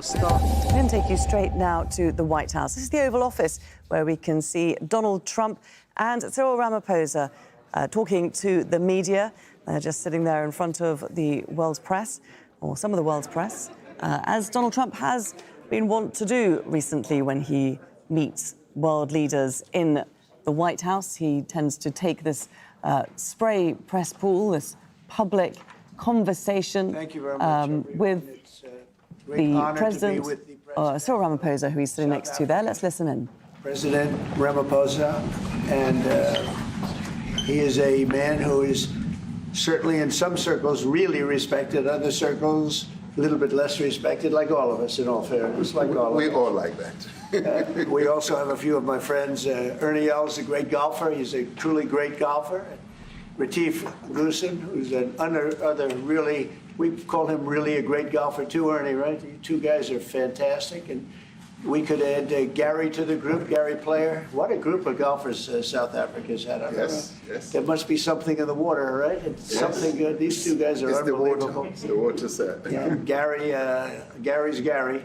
I'm going to take you straight now to the White House. This is the Oval Office, where we can see Donald Trump and Cyril Ramaphosa talking to the media. They're just sitting there in front of the world's press, or some of the world's press, as Donald Trump has been wont to do recently when he meets world leaders in the White House. He tends to take this spray press pool, this public conversation with the President, Cyril Ramaphosa, who he's sitting next to there. Let's listen in. President Ramaphosa, and he is a man who is certainly in some circles really respected, other circles a little bit less respected, like all of us, in all fairness, like all of us. We all like that. We also have a few of my friends. Ernie Els, a great golfer. He's a truly great golfer. Retief Goosen, who's another really, we call him really a great golfer too, Ernie, right? You two guys are fantastic. And we could add Gary to the group, Gary Player. What a group of golfers South Africa's had. Yes, yes. There must be something in the water, right? It's something good. These two guys are unbelievable. It's the water set. Yeah, Gary's Gary.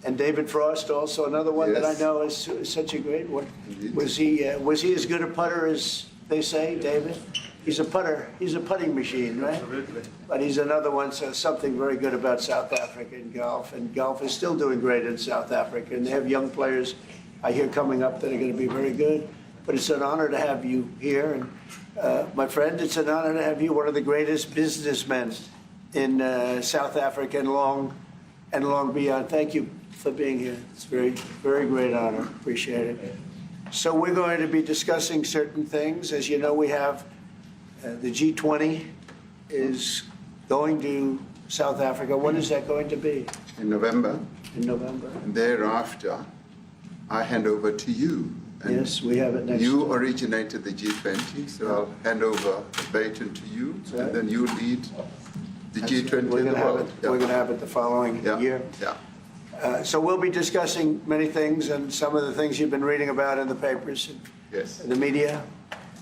And David Frost, also another one that I know is such a great one. Was he as good a putter as they say, David? He's a putter. He's a putting machine, right? Absolutely. But he's another one, so something very good about South Africa in golf. And golf is still doing great in South Africa. And they have young players, I hear, coming up that are going to be very good. But it's an honor to have you here. And my friend, it's an honor to have you, one of the greatest businessmen in South Africa and long beyond. Thank you for being here. It's a very, very great honor. Appreciate it. So we're going to be discussing certain things. As you know, we have the G20 is going to South Africa. When is that going to be? In November. In November. And thereafter, I hand over to you. And yes, we have it next. You originated the G20, so I'll hand over the baton to you, and then you lead the G20 in the world. We're going to have it the following year. Yeah. So we'll be discussing many things, and some of the things you've been reading about in the papers and the media.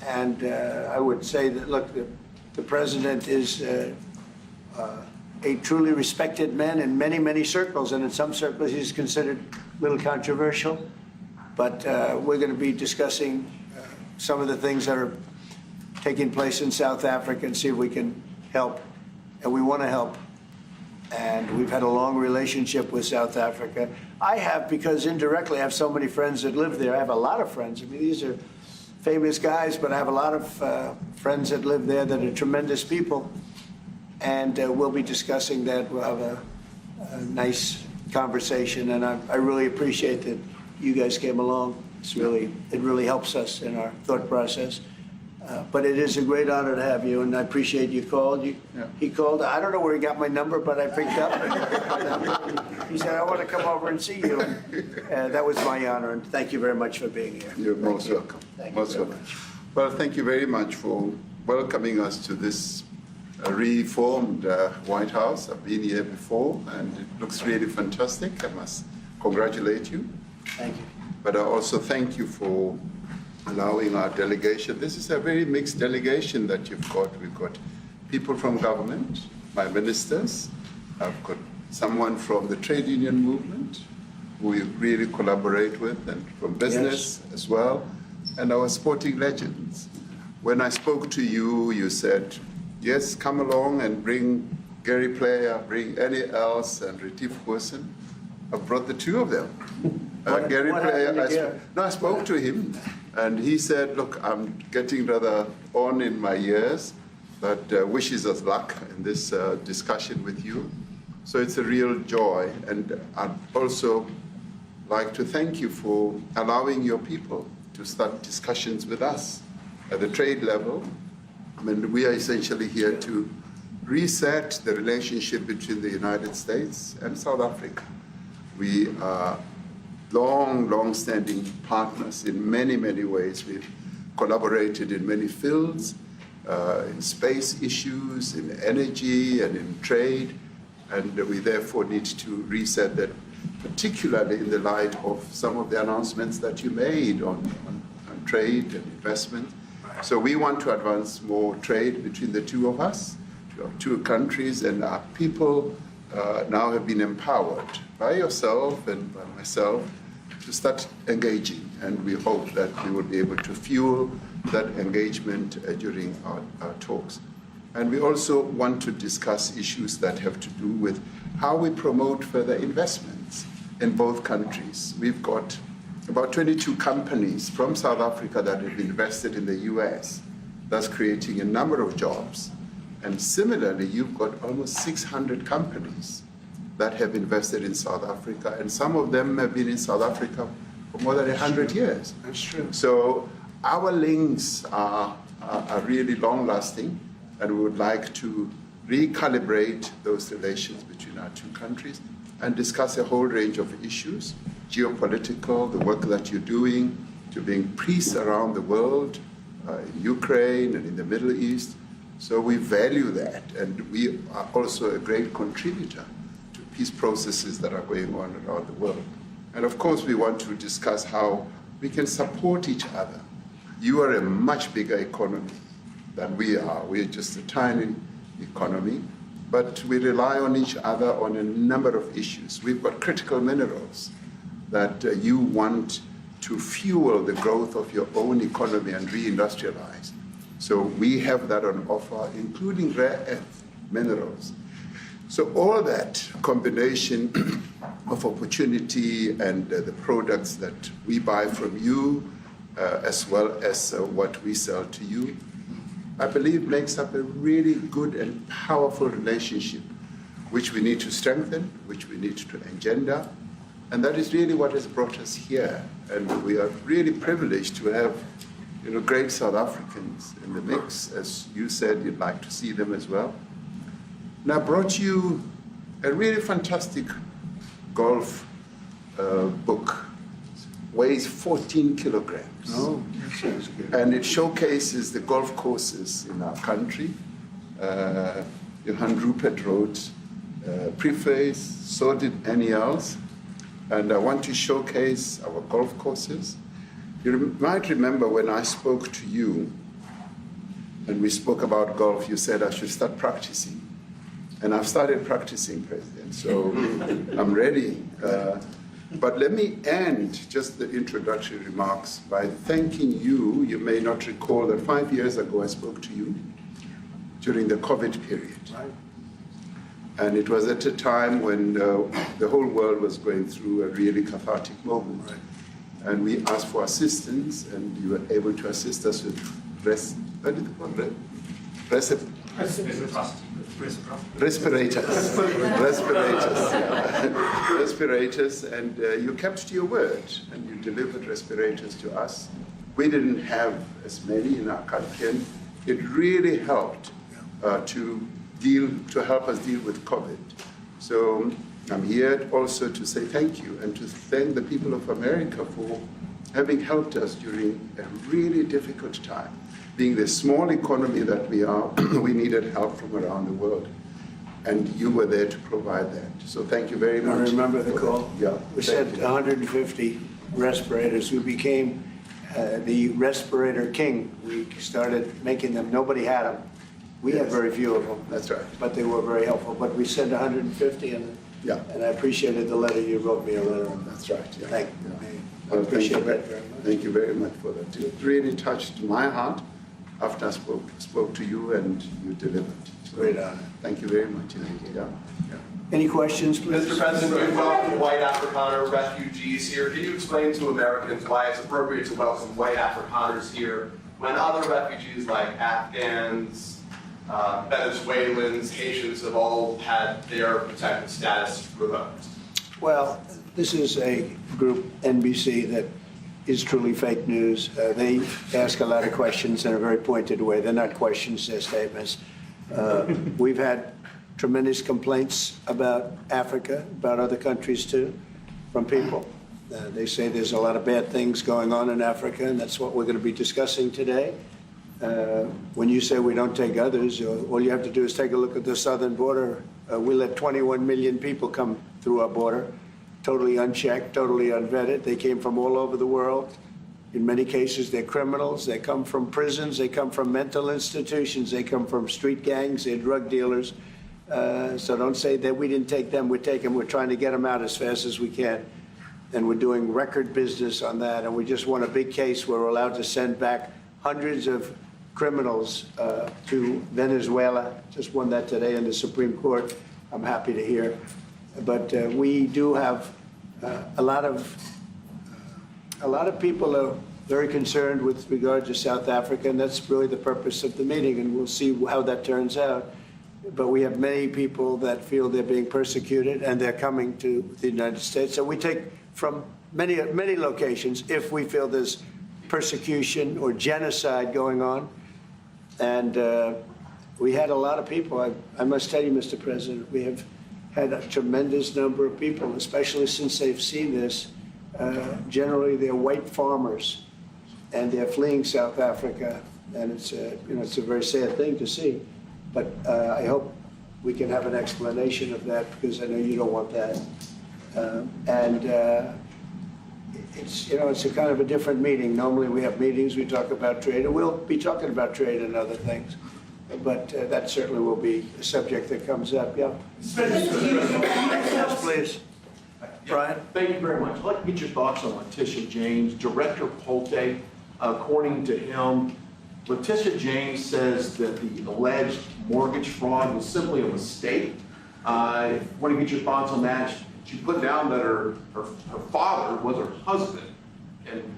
And I would say that, look, the president is a truly respected man in many, many circles. And in some circles, he's considered a little controversial. But we're going to be discussing some of the things that are taking place in South Africa and see if we can help. And we want to help. And we've had a long relationship with South Africa. I have, because indirectly I have so many friends that live there. I have a lot of friends. I mean, these are famous guys, but I have a lot of friends that live there that are tremendous people. And we'll be discussing that. We'll have a nice conversation. And I really appreciate that you guys came along. It really helps us in our thought process. But it is a great honor to have you, and I appreciate you called. He called. I don't know where he got my number, but I picked up. He said, I want to come over and see you. That was my honor, and thank you very much for being here. You're most welcome. Thank you very much. Well, thank you very much for welcoming us to this reformed White House. I've been here before, and it looks really fantastic. I must congratulate you. Thank you. But I also thank you for allowing our delegation. This is a very mixed delegation that you've got. We've got people from government, my ministers. I've got someone from the trade union movement who we really collaborate with, and from business as well, and our sporting legends. When I spoke to you, you said, yes, come along and bring Gary Player, bring Ernie Els and Retief Goosen. I brought the two of them. Gary Player, I spoke to him. And he said, look, I'm getting rather on in my years, but wishes us luck in this discussion with you. So it's a real joy. And I'd also like to thank you for allowing your people to start discussions with us at the trade level. I mean, we are essentially here to reset the relationship between the United States and South Africa. We are long-standing partners in many, many ways. We've collaborated in many fields, in space issues, in energy, and in trade, and we therefore need to reset that, particularly in the light of some of the announcements that you made on trade and investment. So we want to advance more trade between the two of us, our two countries, and our people now have been empowered by yourself and by myself to start engaging. And we hope that we will be able to fuel that engagement during our talks. And we also want to discuss issues that have to do with how we promote further investments in both countries. We've got about 22 companies from South Africa that have invested in the US, thus creating a number of jobs. And similarly, you've got almost 600 companies that have invested in South Africa, and some of them have been in South Africa for more than 100 years. That's true. So our links are really long-lasting, and we would like to recalibrate those relations between our two countries and discuss a whole range of issues, geopolitical, the work that you're doing to bring peace around the world, in Ukraine and in the Middle East. So we value that, and we are also a great contributor to peace processes that are going on around the world. And of course, we want to discuss how we can support each other. You are a much bigger economy than we are. We're just a tiny economy, but we rely on each other on a number of issues. We've got critical minerals that you want to fuel the growth of your own economy and reindustrialize. So we have that on offer, including rare earth minerals. So all that combination of opportunity and the products that we buy from you, as well as what we sell to you, I believe makes up a really good and powerful relationship, which we need to strengthen, which we need to engender. And that is really what has brought us here. And we are really privileged to have great South Africans in the mix. As you said, you'd like to see them as well. And I brought you a really fantastic golf book. Weighs 14 kilograms. Oh, that sounds good. And it showcases the golf courses in our country. Johan Rupert wrote preface, so did Annie Els. And I want to showcase our golf courses. You might remember when I spoke to you and we spoke about golf, you said I should start practicing. And I've started practicing, President, so I'm ready. But let me end just the introductory remarks by thanking you. You may not recall that 5 years ago I spoke to you during the COVID period. Right. And it was at a time when the whole world was going through a really cathartic moment. Right. And we asked for assistance, and you were able to assist us with respirators. Respirators, and you kept to your word, and you delivered respirators to us. We didn't have as many in our country, and it really helped to help us deal with COVID. So I'm here also to say thank you and to thank the people of America for having helped us during a really difficult time. Being the small economy that we are, we needed help from around the world. And you were there to provide that. So thank you very much. I remember the call. Yeah. We sent 150 respirators. We became the respirator king. We started making them. Nobody had them. We had very few of them. That's right. But they were very helpful. But we sent 150, and I appreciated the letter. You wrote me a letter. That's right. Yeah. Thank you. Well, I appreciate that very much. Thank you very much for that. It really touched my heart after I spoke to you and you delivered. So, Great honor. Thank you very much. Yeah. Any questions, please? Mr. President, you welcome white Afrikaner refugees here. Can you explain to Americans why it's appropriate to welcome white Afrikaners here when other refugees like Afghans, Venezuelans, Haitians have all had their protected status revoked? Well, this is a group, NBC, that is truly fake news. They ask a lot of questions in a very pointed way. They're not questions, they're statements. We've had tremendous complaints about Africa, about other countries too, from people. They say there's a lot of bad things going on in Africa, and that's what we're going to be discussing today. When you say we don't take others, all you have to do is take a look at the southern border. We let 21 million people come through our border, totally unchecked, totally unvetted. They came from all over the world. In many cases, they're criminals. They come from prisons. They come from mental institutions. They come from street gangs. They're drug dealers. So don't say that we didn't take them. We take them. We're trying to get them out as fast as we can. And we're doing record business on that. And we just won a big case where we're allowed to send back hundreds of criminals to Venezuela. Just won that today in the Supreme Court. I'm happy to hear. But we do have a lot of people are very concerned with regard to South Africa, and that's really the purpose of the meeting, and we'll see how that turns out. But we have many people that feel they're being persecuted, and they're coming to the United States. So we take from many locations if we feel there's persecution or genocide going on. And we had a lot of people. I must tell you, Mr. President, we have had a tremendous number of people, especially since they've seen this. Generally, they're white farmers, and they're fleeing South Africa, and it's a very sad thing to see. But I hope we can have an explanation of that, because I know you don't want that. It's a kind of a different meeting. Normally, we have meetings, we talk about trade, and we'll be talking about trade and other things. But that certainly will be a subject that comes up. Yeah. Yes, please. Brian? Thank you very much. I'd like to get your thoughts on Letitia James. Director Polte, according to him, Letitia James says that the alleged mortgage fraud was simply a mistake. I want to get your thoughts on that. She put down that her father was her husband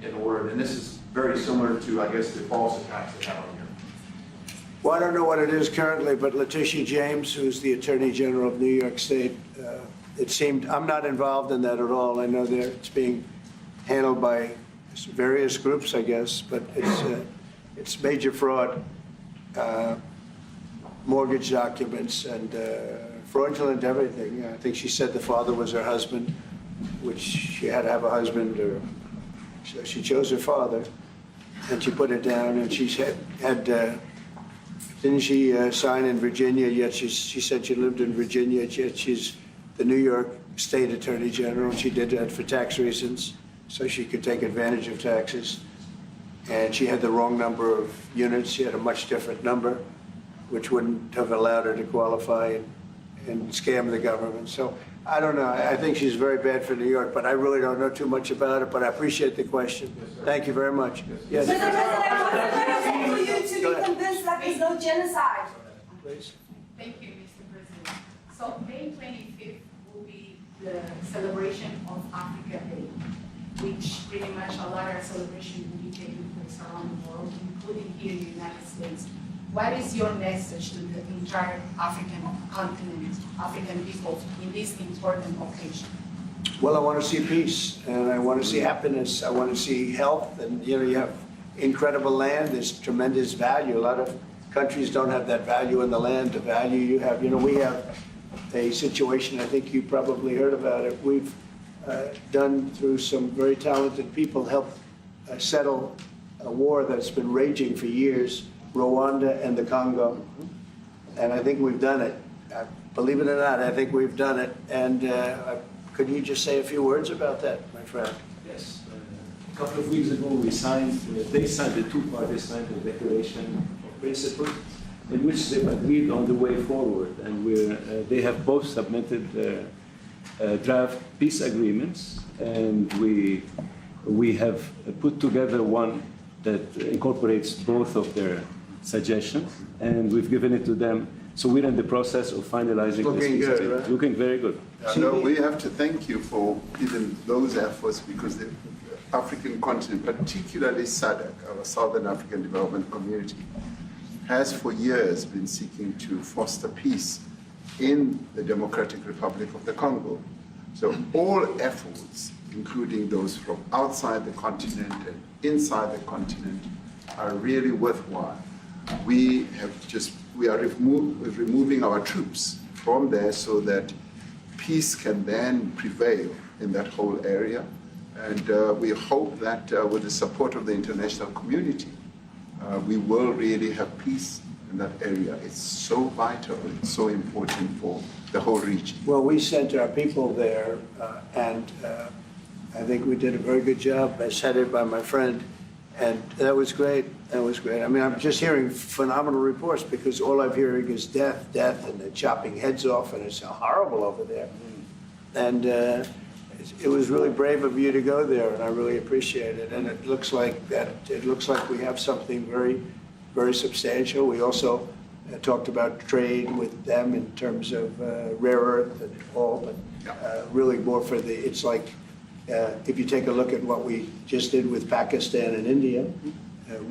in order, and this is very similar to, I guess, the false attacks they have on here. Well, I don't know what it is currently, but Letitia James, who's the Attorney General of New York State, it seemed, I'm not involved in that at all. I know that it's being handled by various groups, I guess, but it's major fraud, mortgage documents, and fraudulent everything. I think she said the father was her husband, which she had to have a husband, or so she chose her father, and she put it down, and she had didn't she sign in Virginia, yet she said she lived in Virginia, yet she's the New York State Attorney General, and she did that for tax reasons, so she could take advantage of taxes. And she had the wrong number of units. She had a much different number, which wouldn't have allowed her to qualify and scam the government. So I don't know. I think she's very bad for New York, but I really don't know too much about it, but I appreciate the question. Yes, thank you very much. Yes. Mr. President, for you to be convinced that there's no genocide. Please. Thank you, Mr. President. So May 25th will be the celebration of Africa Day, which pretty much a lot of celebration will be taking place around the world, including here in the United States. What is your message to the entire African continent, African people in this important occasion? Well, I want to see peace, and I want to see happiness. I want to see health, and you have incredible land. There's tremendous value. A lot of countries don't have that value in the land, the value you have. We have a situation, I think you probably heard about it. We've done through some very talented people, helped settle a war that's been raging for years, Rwanda and the Congo. And I think we've done it. Believe it or not, I think we've done it. And could you just say a few words about that, my friend? Yes. A couple of weeks ago, they signed, the two parties signed a declaration of principles in which they've agreed on the way forward. And they have both submitted draft peace agreements, and we have put together one that incorporates both of their suggestions, and we've given it to them. So we're in the process of finalizing this peace agreement. Right? Looking very good. No, we have to thank you for even those efforts, because the African continent, particularly SADC, our Southern African Development Community, has for years been seeking to foster peace in the Democratic Republic of the Congo. So all efforts, including those from outside the continent and inside the continent, are really worthwhile. We are removing our troops from there so that peace can then prevail in that whole area. And we hope that with the support of the international community, we will really have peace in that area. It's so vital, it's so important for the whole region. Well, we sent our people there, and I think we did a very good job, as headed by my friend And that was great. That was great. I mean, I'm just hearing phenomenal reports because all I'm hearing is death, death, and they're chopping heads off, and it's horrible over there. And it was really brave of you to go there, and I really appreciate it. And it looks like that. It looks like we have something very, very substantial. We also talked about trade with them in terms of rare earth and all, but really more for the. It's like. If you take a look at what we just did with Pakistan and India,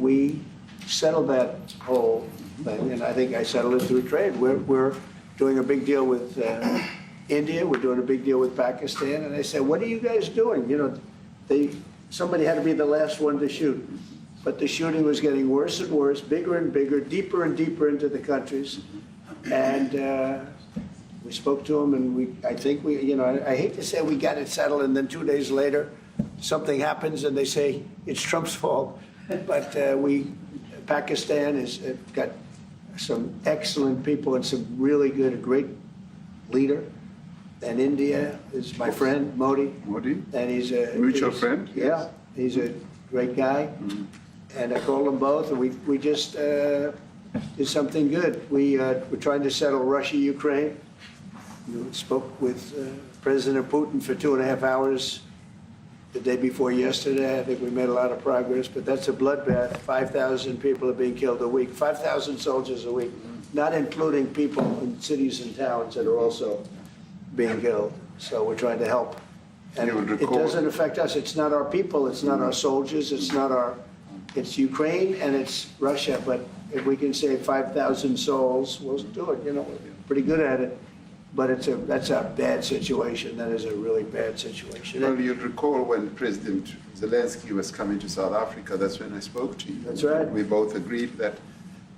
we settled that whole thing, and I think I settled it through trade. We're doing a big deal with India, we're doing a big deal with Pakistan, and they said, what are you guys doing? You know, somebody had to be the last one to shoot, but the shooting was getting worse and worse, bigger and bigger, deeper and deeper into the countries, and we spoke to them, and I think you know, I hate to say we got it settled, and then 2 days later, something happens, and they say it's Trump's fault. But Pakistan has got some excellent people and some really good, a great leader. And India is my friend, Modi. Modi? And he's a mutual friend? Yeah, he's a great guy. Mm-hmm. And I called them both, and we just did something good. We're trying to settle Russia, Ukraine. We spoke with President Putin for 2.5 hours the day before yesterday. I think we made a lot of progress, but that's a bloodbath. 5,000 people are being killed a week, 5,000 soldiers a week, not including people in cities and towns that are also being killed. So we're trying to help. And it doesn't affect us. It's not our people. It's not our soldiers. It's Ukraine and it's Russia. But if we can save 5,000 souls, we'll do it. You know, we're pretty good at it. But that's a bad situation. That is a really bad situation. Well, you'd recall when President Zelensky was coming to South Africa, that's when I spoke to you. That's right. We both agreed that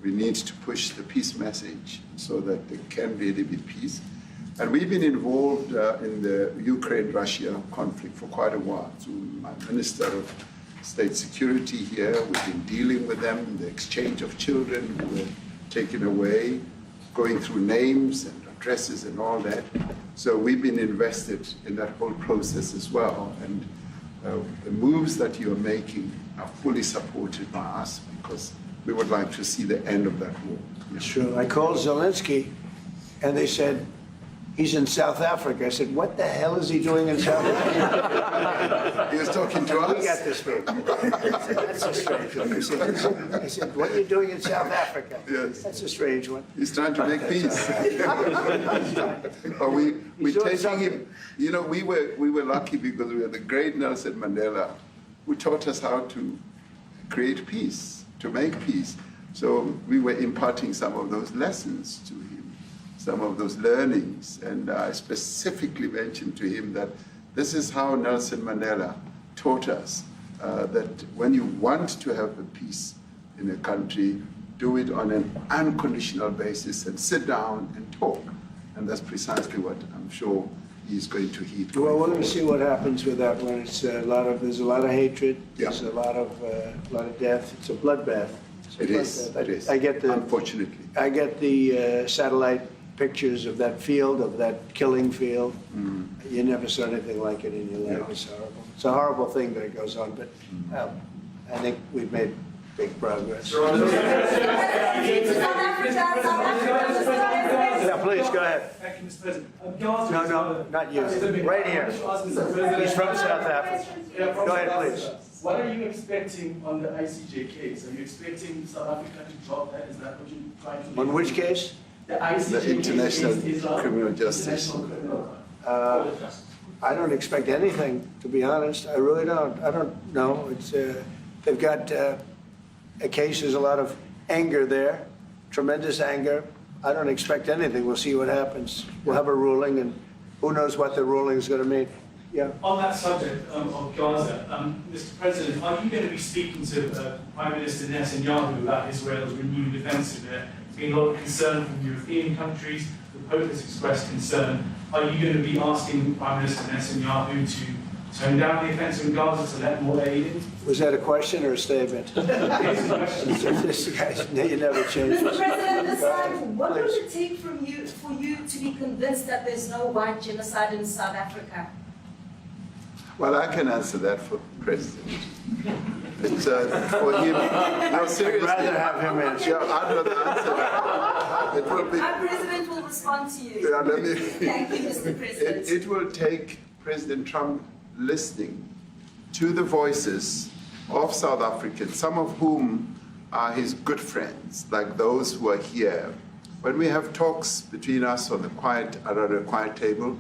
we need to push the peace message so that there can really be peace. And we've been involved in the Ukraine-Russia conflict for quite a while. So my Minister of State Security here, we've been dealing with them, the exchange of children who were taken away, going through names and addresses and all that. So we've been invested in that whole process as well. And the moves that you're making are fully supported by us because we would like to see the end of that war. It's true. I called Zelensky and they said, he's in South Africa. I said, what the hell is he doing in South Africa? He was talking to us. We got this man. That's a strange one. I said, what are you doing in South Africa? Yes. That's a strange one. He's trying to make peace. But we're taking him, you know, we were lucky because we had the great Nelson Mandela who taught us how to create peace, to make peace. So we were imparting some of those lessons to him, some of those learnings. And I specifically mentioned to him that this is how Nelson Mandela taught us that when you want to have a peace in a country, do it on an unconditional basis and sit down and talk. And that's precisely what I'm sure he's going to heed. Well, we're going to see what happens with that one. It's there's a lot of hatred. Yeah. There's a lot of death. It's a bloodbath. It is. Unfortunately. I get the satellite pictures of that field, of that killing field. Mm. You never saw anything like it in your life. Yeah. It's horrible. It's a horrible thing that it goes on, but I think we've made big progress. Yeah, please, go ahead. Thank you, Mr. President. No, not you. Right here. He's from South Africa. Go ahead, please. What are you expecting on the ICJ case? Are you expecting South Africa to drop that? Is that what you're trying to do? On which case? The ICJ the International case Criminal Justice. I don't expect anything, to be honest. I really don't. I don't know. It's they've got a case. There's a lot of anger there, tremendous anger. I don't expect anything. We'll see what happens. We'll have a ruling, and who knows what the ruling is going to mean. Yeah. On that subject of Gaza, Mr. President, are you going to be speaking to Prime Minister Netanyahu about Israel's renewed offensive there? There's been a lot of concern from European countries. The Pope has expressed concern. Are you going to be asking Prime Minister Netanyahu to tone down the offensive in Gaza to let more aid in? Was that a question or a statement? It's a question. This guy's, you never change. Mr. President, this time, what would it take for you to be convinced that there's no white genocide in South Africa? Well, I can answer that for President. It's for him. No, seriously. I'd rather have him answer. Yeah, I'd rather answer that. It will be. Our president will respond to you. Yeah, let me. Thank you, Mr. President. It will take President Trump listening to the voices of South Africans, some of whom are his good friends, like those who are here. When we have talks between us on the around a quiet table,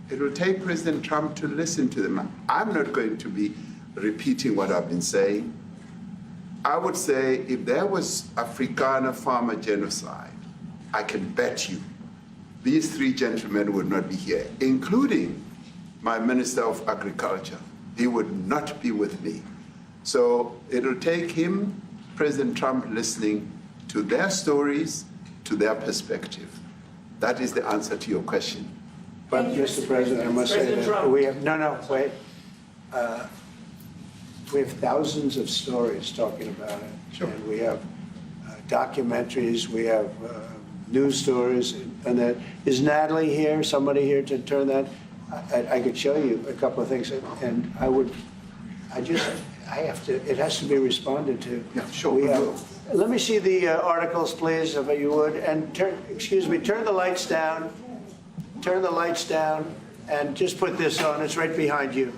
it will take President Trump to listen to them. I'm not going to be repeating what I've been saying. I would say if there was Afrikaner farmer genocide, I can bet you these three gentlemen would not be here, including my Minister of Agriculture. He would not be with me. So it'll take him, President Trump, listening to their stories, to their perspective. That is the answer to your question. But, Mr. President, I must say that we have, wait. We have thousands of stories talking about it. Sure. And we have documentaries, we have news stories, and that, is Natalie here, somebody here to turn that? I could show you a couple of things, and it has to be responded to. Yeah, sure. Let me see the articles, please, if you would, and turn the lights down. Turn the lights down, and just put this on. It's right behind you.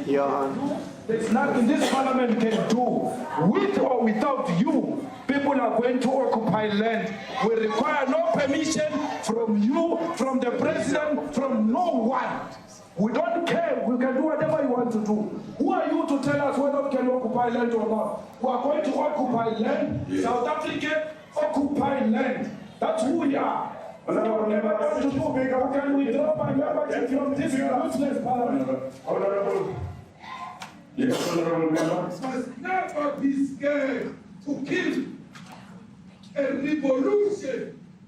Johan. There's nothing this parliament can do. With or without you, people are going to occupy land. We require no permission from you, from the president, from no one. We don't care. We can do whatever you want to do. Who are you to tell us whether we can occupy land or not? We are going to occupy land. Yeah. South Africa occupy land. That's who we are. Whatever to do, can we drop my membership from this useless parliament? Honorable. Yes, honorable member. Must never be scared to kill. A revolution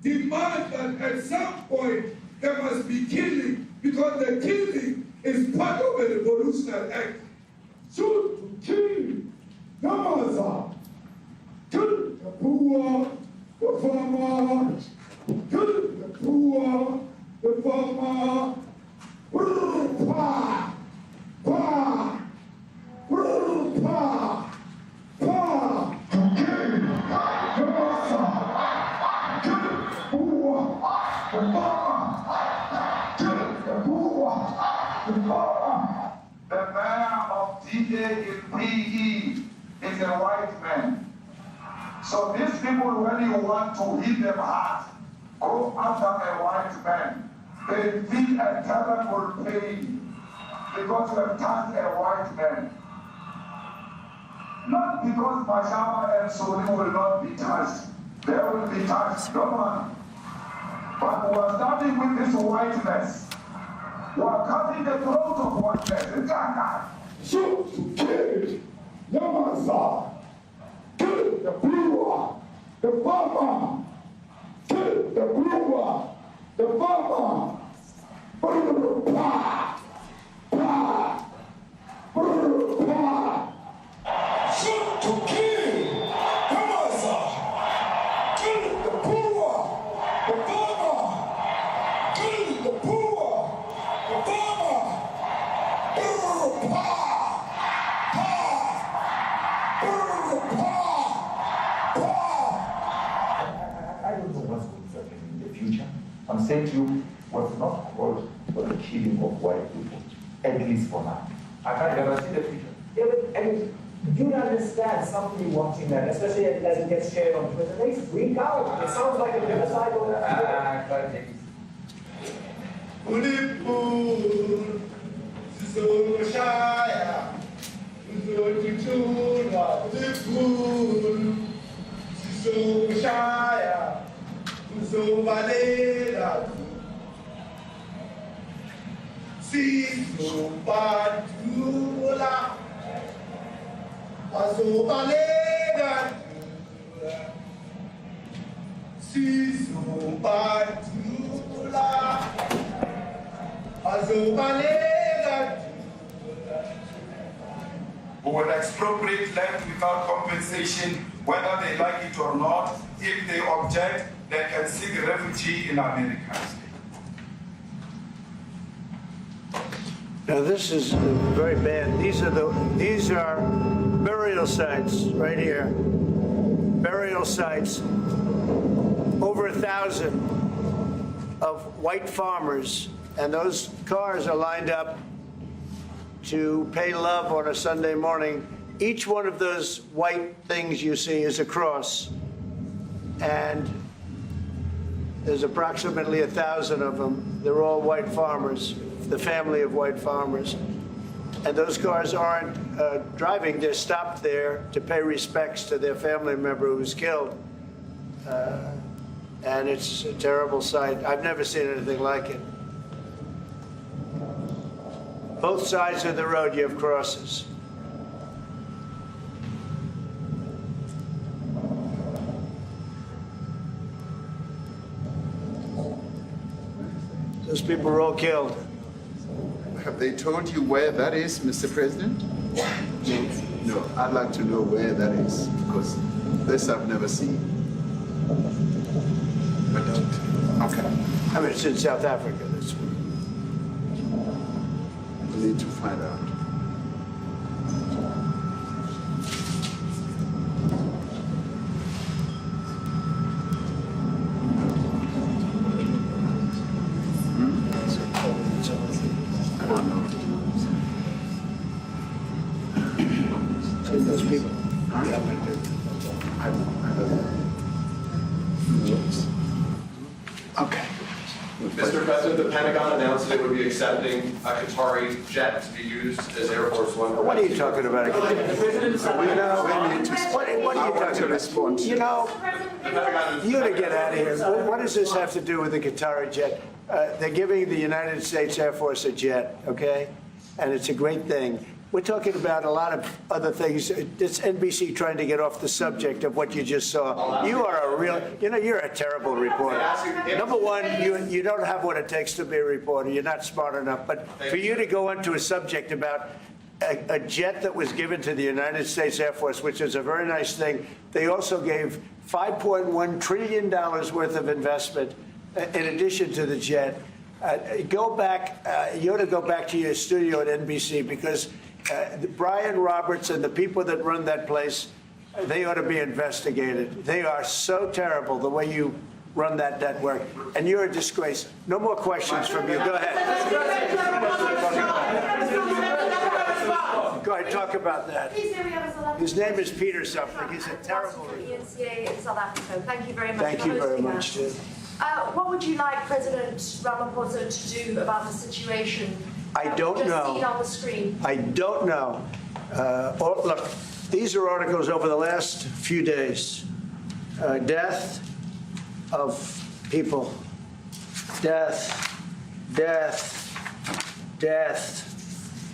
demands that at some point there must be killing, because the killing is part of a revolutionary act. Shoot to kill, Yamaza, kill the poor, the farmer, kill the poor, the farmer, pa, pa, pa, pa, to kill, Yamaza, kill the poor, the farmer, kill the poor, the farmer. The mayor of DA in PE is a white man. So these people, when you want to hit them hard, go after a white man. They feel a terrible pain because you have touched a white man. Not because Mashama and Soli will not be touched. They will be touched, no one. But we are starting with this whiteness. We are cutting the throat of whiteness. Shoot to kill, Yamaza, kill the brewer, the farmer, kill the brewer, the farmer, pa, pa, pa. Shoot to kill, Yamaza, kill the brewer, the farmer, kill the brewer, the farmer, pa. I don't know what's going to happen in the future. I'm saying to you, was not called for the killing of white people, at least for now. I can't ever see the future. Yeah, but, I mean, do you understand somebody watching that, especially as it gets shared on Twitter? They freak out. It sounds like a genocide on that. Who will expropriate land without compensation, whether they like it or not. If they object, they can seek refugee in America. Now this is very bad. These are burial sites right here. Burial sites. Over 1,000 of white farmers, and those cars are lined up to pay love on a Sunday morning. Each one of those white things you see is a cross, and there's approximately 1,000 of them. They're all white farmers, the family of white farmers. And those cars aren't driving, they're stopped there to pay respects to their family member who's killed. And it's a terrible sight. I've never seen anything like it. Both sides of the road, you have crosses. Those people were all killed. Have they told you where that is, Mr. President? No, I'd like to know where that is, because this I've never seen. But okay. I mean, it's in South Africa. That's we need to find out. I don't know. those people. I don't know. Okay. Mr. President, the Pentagon announced that it would be accepting a Qatari jet to be used as Air Force One. What are you talking about? What are you talking about? You know, you to get out of here. What does this have to do with the Qatari jet? They're giving the United States Air Force a jet, okay? And it's a great thing. We're talking about a lot of other things. It's NBC trying to get off the subject of what you just saw. You are a real, you're a terrible reporter. Number one, you don't have what it takes to be a reporter. You're not smart enough. But for you to go into a subject about a jet that was given to the United States Air Force, which is a very nice thing, they also gave $5.1 trillion worth of investment in addition to the jet. Go back, you ought to go back to your studio at NBC, because Brian Roberts and the people that run that place, they ought to be investigated. They are so terrible the way you run that network, and you're a disgrace. No more questions from you. Go ahead. Go ahead, talk about that. His name is Peter something. He's a terrible in South Africa. Thank you very much. Thank you very much, Jim. What would you like President Ramaphosa to do about the situation? I don't know. Just seen on the screen. I don't know. Look, these are articles over the last few days. Death of people. Death.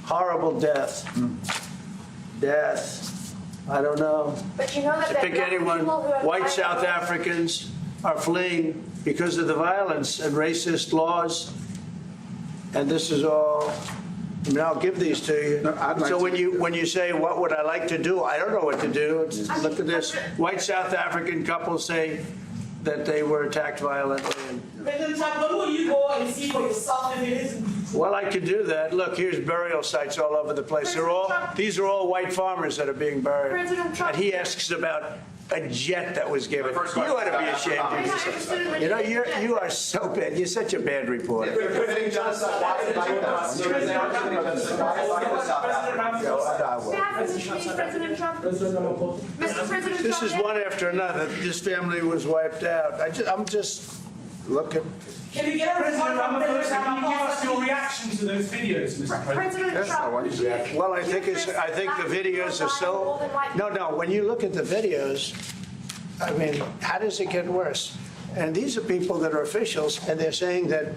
Horrible death. Death. I don't know. But you know that To pick anyone, white South Africans are fleeing because of the violence and racist laws. And this is all, I mean, I'll give these to you. No, I'd like so to- when you say, what would I like to do? I don't know what to do. Look at this. White South African couple say that they were attacked violently. President Trump, when will you go and see for yourself if it isn't? Well, I could do that. Look, here's burial sites all over the place. These are all white farmers that are being buried. President Trump. And he asks about a jet that was given. You ought to be ashamed of yourself. You know, you are so bad. You're such a bad reporter. If you're committing genocide, why invite us? President Trump. Mr. President This is Trump. one after another. This family was wiped out. I'm just looking. Can you get a President response from Ramaphosa, President can you give us your Ramaphosa? reaction to those videos, Mr. President? President Yes, I Trump. want to react. Well, I think the videos are so. No. When you look at the videos, I mean, how does it get worse? And these are people that are officials, and they're saying that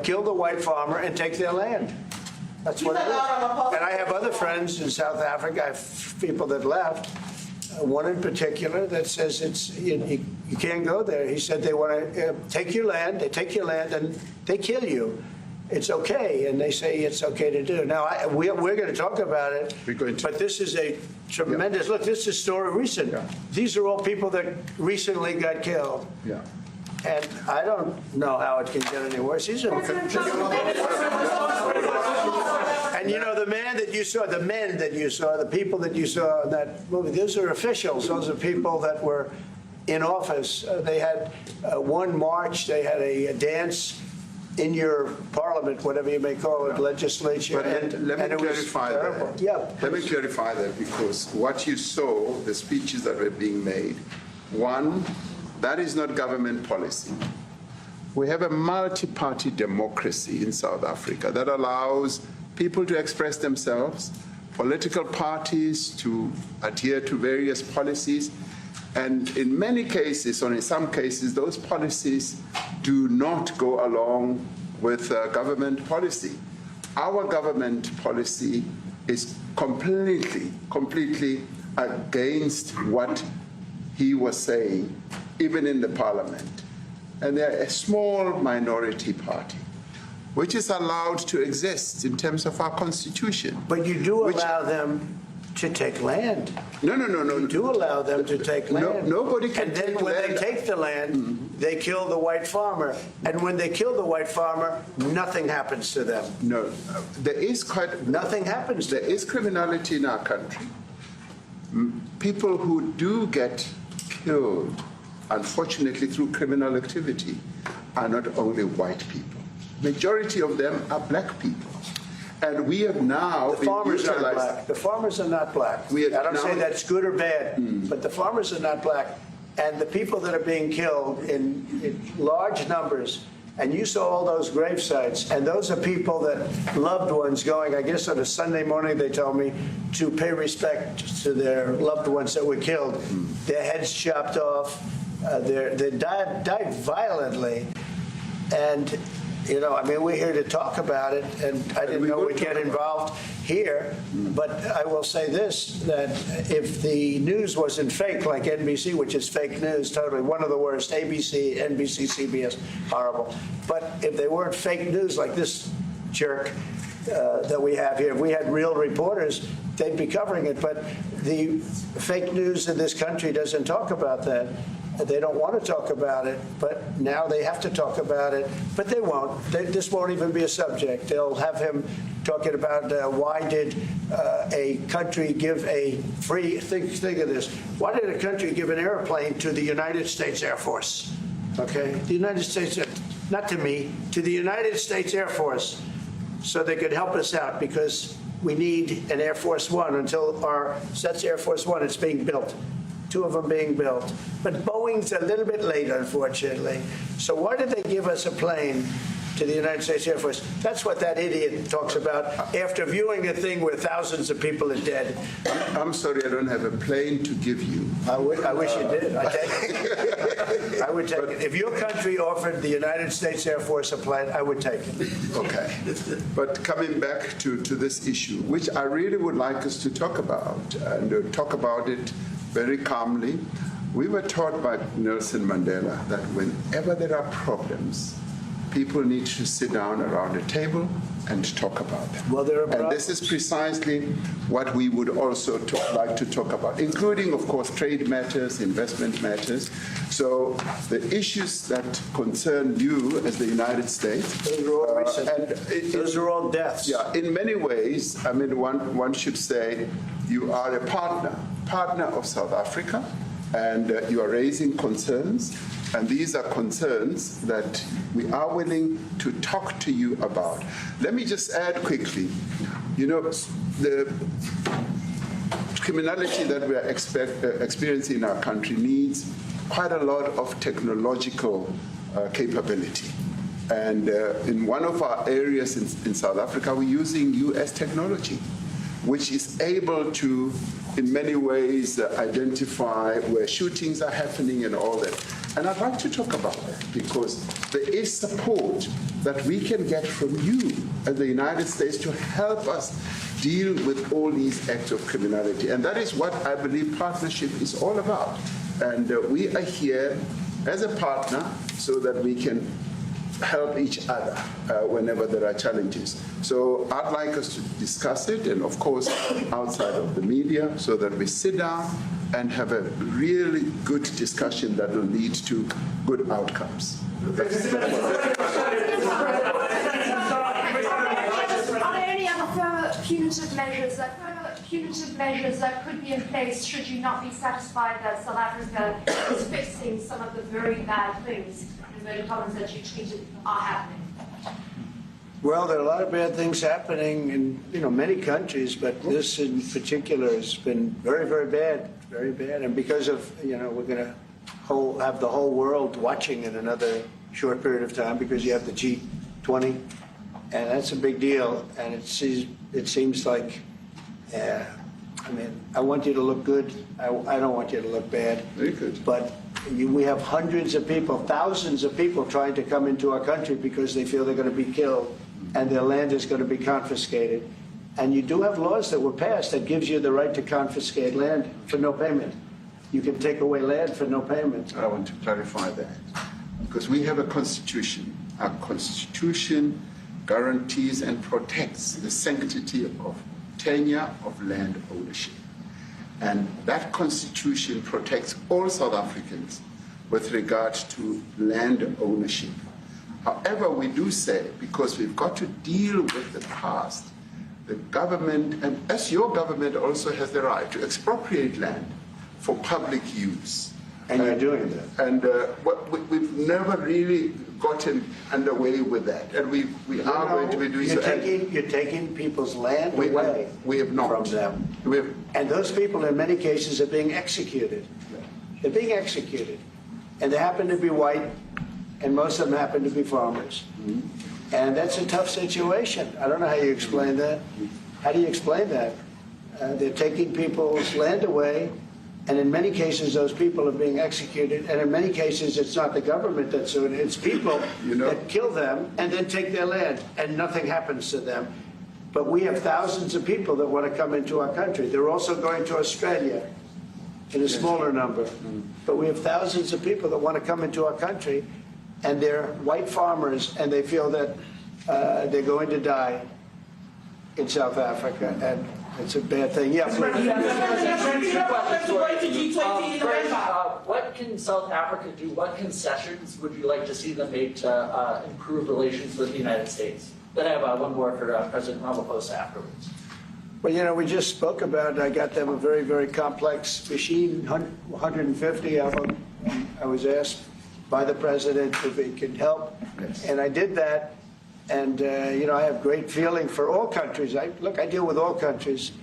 kill the white farmer and take their land. That's what it is. And I have other friends in South Africa. I have people that left. One in particular that says you can't go there. He said they want to take your land. They take your land and they kill you. It's okay, and they say it's okay to do. Now we're going to talk about it. We're going to. But this is a tremendous look. This is a story recent. Yeah. These are all people that recently got killed. Yeah. And I don't know how it can get any worse. These are, and And you know, the men that you saw, the people that you saw in that movie, those are officials. Those are people that were in office. They had one march, they had a dance in your parliament, whatever you may call it, legislature. But let me clarify that. Yeah. Let me clarify that, because what you saw, the speeches that were being made, one, that is not government policy. We have a multi-party democracy in South Africa that allows people to express themselves, political parties to adhere to various policies, and in many cases, or in some cases, those policies do not go along with government policy. Our government policy is completely against what he was saying, even in the parliament. And they're a small minority party, which is allowed to exist in terms of our constitution. But you do allow them to take land. No. You do allow them to take land. Nobody can and take then when land. they take the land, they kill the white farmer. And when they kill the white farmer, nothing happens to them. No, there is nothing happens to them. There is criminality in our country. People who do get killed, unfortunately, through criminal activity, are not only white people. Majority of them are black people. And we have now The farmers are black. The farmers are not black. I don't say that's good or bad, but the farmers are not black. And the people that are being killed in large numbers, and you saw all those grave sites, and those are people that loved ones going, I guess on a Sunday morning, they told me, to pay respect to their loved ones that were killed. Their heads chopped off. They died violently. And, you know, I mean, we're here to talk about it, and I didn't know we'd get involved here. But I will say this, that if the news wasn't fake, like NBC, which is fake news, totally, one of the worst, ABC, NBC, CBS, horrible. But if they weren't fake news like this jerk that we have here, if we had real reporters, they'd be covering it. But the fake news in this country doesn't talk about that. They don't want to talk about it, but now they have to talk about it. But they won't. This won't even be a subject. They'll have him talking about why did a country give a free, think of this, why did a country give an airplane to the United States Air Force? Okay, the United States, not to me, to the United States Air Force, so they could help us out, because we need an Air Force One until that's Air Force One, it's being built. 2 of them being built. But Boeing's a little bit late, unfortunately. So why did they give us a plane to the United States Air Force? That's what that idiot talks about after viewing a thing where thousands of people are dead. I'm sorry, I don't have a plane to give you. I wish you did. I would take it. If your country offered the United States Air Force a plane, I would take it. Okay. But coming back to this issue, which I really would like us to talk about, and talk about it very calmly. We were taught by Nelson Mandela that whenever there are problems, people need to sit down around a table and talk about them. Well, there are and this is precisely what we would also like to talk about, including, of course, trade matters, investment matters. So the issues that concern you as the United States. Those are all recent. Those are all deaths. Yeah, in many ways, I mean, one should say you are a partner of South Africa, and you are raising concerns. And these are concerns that we are willing to talk to you about. Let me just add quickly, you know, the criminality that we are experiencing in our country needs quite a lot of technological capability. And in one of our areas in South Africa, we're using US technology, which is able to, in many ways, identify where shootings are happening and all that. And I'd like to talk about that, because there is support that we can get from you as the United States to help us deal with all these acts of criminality. And that is what I believe partnership is all about. And we are here as a partner so that we can help each other whenever there are challenges. So I'd like us to discuss it, and of course outside of the media, so that we sit down and have a really good discussion that will lead to good outcomes. Are there any other punitive measures that could be in place should you not be satisfied that South Africa is fixing some of the very bad things, inverted commas, that you tweeted are happening? Well, there are a lot of bad things happening in many countries, but this in particular has been very, very bad, very bad. And because of we're going to have the whole world watching in another short period of time because you have the G20, and that's a big deal. And it seems like, I want you to look good. I don't want you to look bad. Very good. But we have hundreds of people, thousands of people trying to come into our country because they feel they're going to be killed and their land is going to be confiscated. And you do have laws that were passed that gives you the right to confiscate land for no payment. You can take away land for no payment. I want to clarify that because we have a constitution. Our constitution guarantees and protects the sanctity of tenure of land ownership. And that constitution protects all South Africans with regard to land ownership. However, we do say, because we've got to deal with the past, the government, and as your government also has the right to expropriate land for public use. And you're doing that. And we've never really gotten underway with that. And we are going to be doing so. You're taking people's land away we have not. from them. And those people in many cases are being executed. They're being executed. And they happen to be white, and most of them happen to be farmers. Mm-hmm. And that's a tough situation. I don't know how you explain that. How do you explain that? They're taking people's land away, and in many cases those people are being executed, and in many cases it's not the government that's doing it, it's people that kill them and then take their land, and nothing happens to them. But we have thousands of people that want to come into our country. They're also going to Australia in a smaller number. But we have thousands of people that want to come into our country, and they're white farmers, and they feel that they're going to die in South Africa, and it's a bad thing. Yeah, what can South Africa do? What concessions would you like to see them make to improve relations with the United States? Then I have one more for President Ramaphosa afterwards. Well, we just spoke about it. I got them a very, very complex machine, 150 of them. I was asked by the president if it could help, and I did that. And, I have great feeling for all countries. I deal with all countries,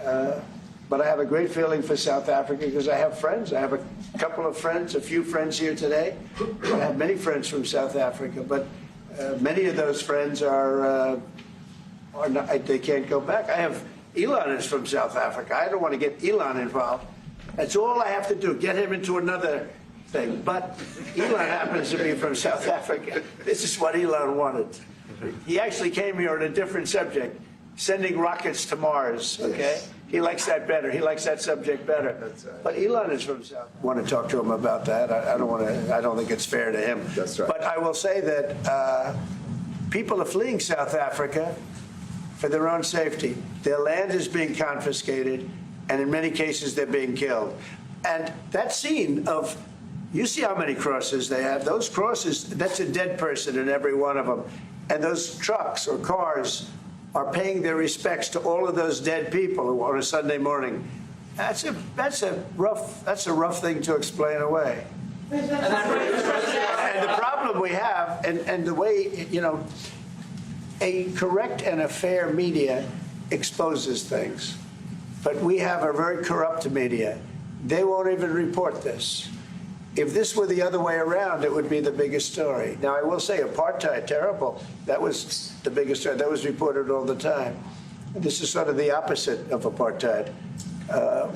but I have a great feeling for South Africa because I have friends. I have a couple of friends, a few friends here today. I have many friends from South Africa, but many of those friends are not, they can't go back. I have Elon is from South Africa. I don't want to get Elon involved. That's all I have to do, get him into another thing. But Elon happens to be from South Africa. This is what Elon wanted. He actually came here on a different subject, sending rockets to Mars, okay? He likes that better. He likes that subject better. But Elon is from South. I want to talk to him about that. I don't think it's fair to him. That's right. But I will say that people are fleeing South Africa for their own safety. Their land is being confiscated, and in many cases they're being killed. And that scene of, you see how many crosses they have. Those crosses, that's a dead person in every one of them. And those trucks or cars are paying their respects to all of those dead people on a Sunday morning. That's a rough thing to explain away. And the problem we have, and the way, a correct and a fair media exposes things. But we have a very corrupt media. They won't even report this. If this were the other way around, it would be the biggest story. Now, I will say apartheid, terrible. That was the biggest story. That was reported all the time. This is sort of the opposite of apartheid.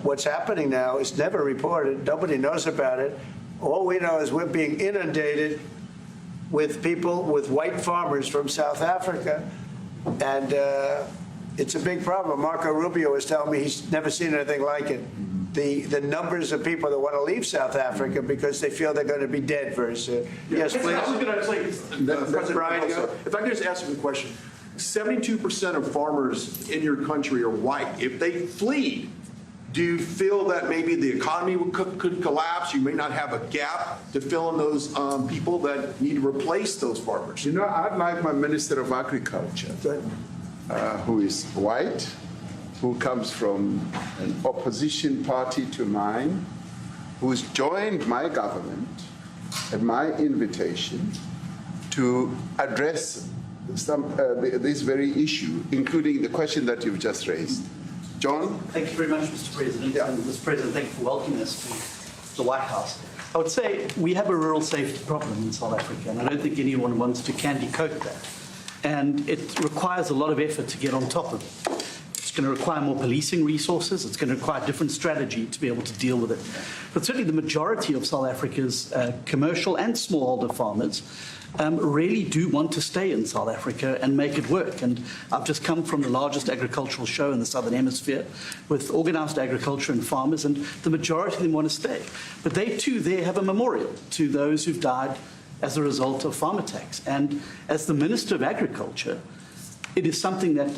What's happening now is never reported. Nobody knows about it. All we know is we're being inundated with people, with white farmers from South Africa. And it's a big problem. Marco Rubio was telling me he's never seen anything like it. The numbers of people that want to leave South Africa because they feel they're going to be dead very soon. Yes, please. I was going to say, President Brian, go. if I could just ask you a question. 72% of farmers in your country are white. If they flee, do you feel that maybe the economy could collapse? You may not have a gap to fill in those people that need to replace those farmers. I'd like my Minister of Agriculture, who is white, who comes from an opposition party to mine, who's joined my government at my invitation to address this very issue, including the question that you've just raised. John? Thank you very much, Mr. President. Yeah. And Mr. President, thank you for welcoming us to the White House. I would say we have a rural safety problem in South Africa, and I don't think anyone wants to candy coat that. And it requires a lot of effort to get on top of it. It's going to require more policing resources. It's going to require a different strategy to be able to deal with it. But certainly the majority of South Africa's commercial and smallholder farmers really do want to stay in South Africa and make it work. And I've just come from the largest agricultural show in the Southern Hemisphere with organized agriculture and farmers, and the majority of them want to stay. But they too there have a memorial to those who've died as a result of farm attacks. And as the Minister of Agriculture, it is something that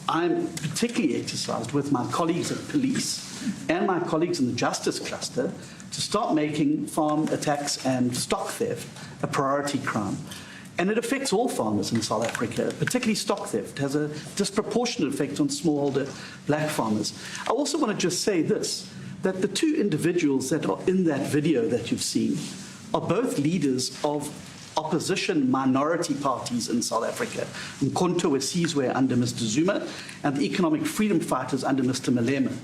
I'm particularly exercised with my colleagues at police and my colleagues in the justice cluster to start making farm attacks and stock theft a priority crime. And it affects all farmers in South Africa, particularly stock theft. It has a disproportionate effect on smallholder black farmers. I also want to just say this, that the two individuals that are in that video that you've seen are both leaders of opposition minority parties in South Africa, Mkhonto weSizwe under Mr. Zuma and the Economic Freedom Fighters under Mr. Malema.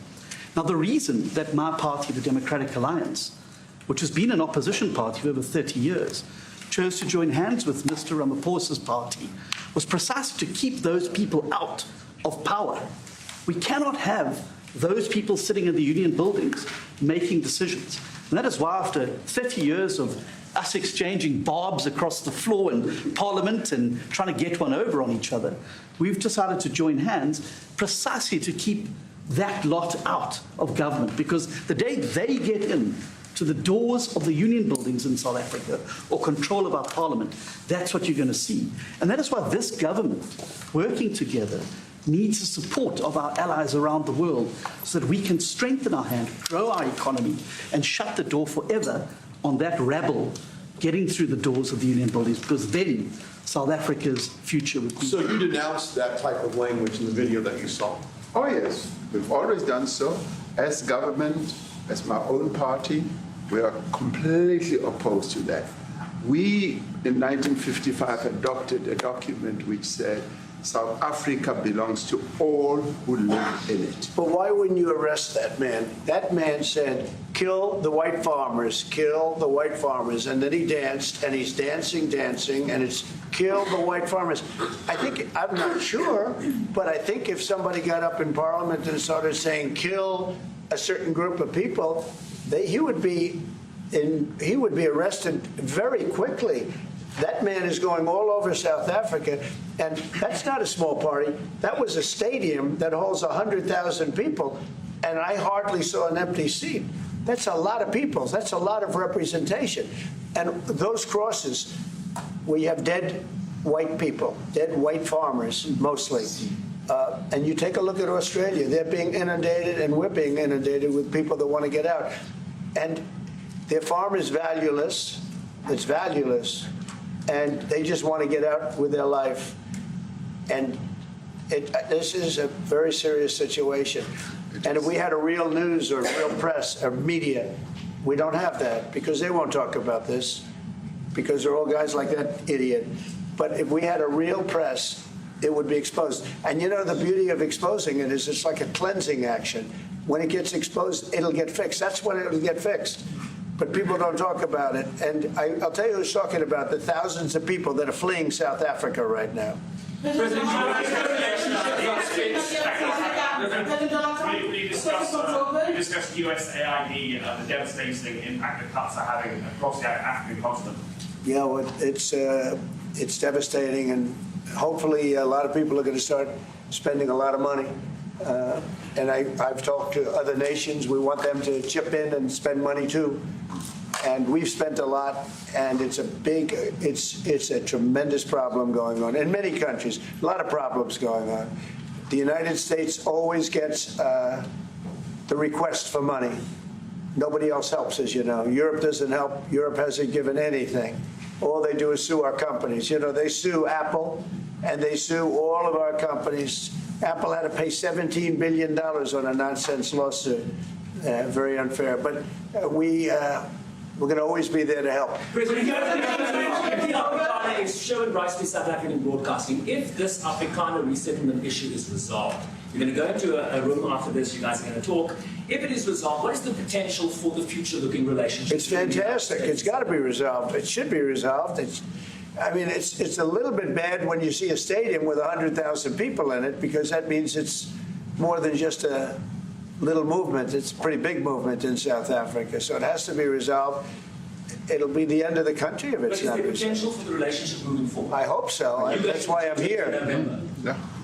Now, the reason that my party, the Democratic Alliance, which has been an opposition party for over 30 years, chose to join hands with Mr. Ramaphosa's party was precisely to keep those people out of power. We cannot have those people sitting in the union buildings making decisions. And that is why after 30 years of us exchanging barbs across the floor in Parliament and trying to get one over on each other, we've decided to join hands precisely to keep that lot out of government, because the day they get in to the doors of the union buildings in South Africa or control of our parliament, that's what you're going to see. And that is why this government, working together, needs the support of our allies around the world so that we can strengthen our hand, grow our economy, and shut the door forever on that rabble getting through the doors of the union buildings, because then South Africa's future would be... So you denounced that type of language in the video that you saw? Oh, yes. We've always done so. As government, as my own party, we are completely opposed to that. We, in 1955, adopted a document which said South Africa belongs to all who live in it. But why wouldn't you arrest that man? That man said, kill the white farmers, kill the white farmers. And then he danced, and he's dancing, and it's kill the white farmers. I'm not sure, but I think if somebody got up in Parliament and started saying kill a certain group of people, he would be arrested very quickly. That man is going all over South Africa, and that's not a small party. That was a stadium that holds 100,000 people, and I hardly saw an empty seat. That's a lot of people. That's a lot of representation. And those crosses, where you have dead white people, dead white farmers, mostly. And you take a look at Australia. They're being inundated, and we're being inundated with people that want to get out. And their farm is valueless. It's valueless. And they just want to get out with their life. And this is a very serious situation. And if we had a real news or real press or media, we don't have that, because they won't talk about this, because they're all guys like that idiot. But if we had a real press, it would be exposed. And you know, the beauty of exposing it is it's like a cleansing action. When it gets exposed, it'll get fixed. That's when it'll get fixed. But people don't talk about it. And I'll tell you who's talking about the thousands of people that are fleeing South Africa right now. President, we discussed USAID and the devastating impact the cuts are having across the African continent. Yeah, well, it's devastating, and hopefully a lot of people are going to start spending a lot of money. And I've talked to other nations. We want them to chip in and spend money too. And we've spent a lot, and it's a tremendous problem going on in many countries. A lot of problems going on. The United States always gets the request for money. Nobody else helps, as you know. Europe doesn't help. Europe hasn't given anything. All they do is sue our companies. You know, they sue Apple, and they sue all of our companies Apple had to pay $17 billion on a nonsense lawsuit. Very unfair. But we're going to always be there to help. President, the Afrikaner is shown rights to South African broadcasting. If this Afrikaner resettlement issue is resolved, you're going to go into a room after this, you guys are going to talk. If it is resolved, what is the potential for the future-looking relationship? It's fantastic. It's got to be resolved. It should be resolved. It's a little bit bad when you see a stadium with 100,000 people in it, because that means it's more than just a little movement. It's a pretty big movement in South Africa. So it has to be resolved. It'll be the end of the country if it's not resolved. But is there potential for the relationship moving forward? I hope so. That's why I'm here.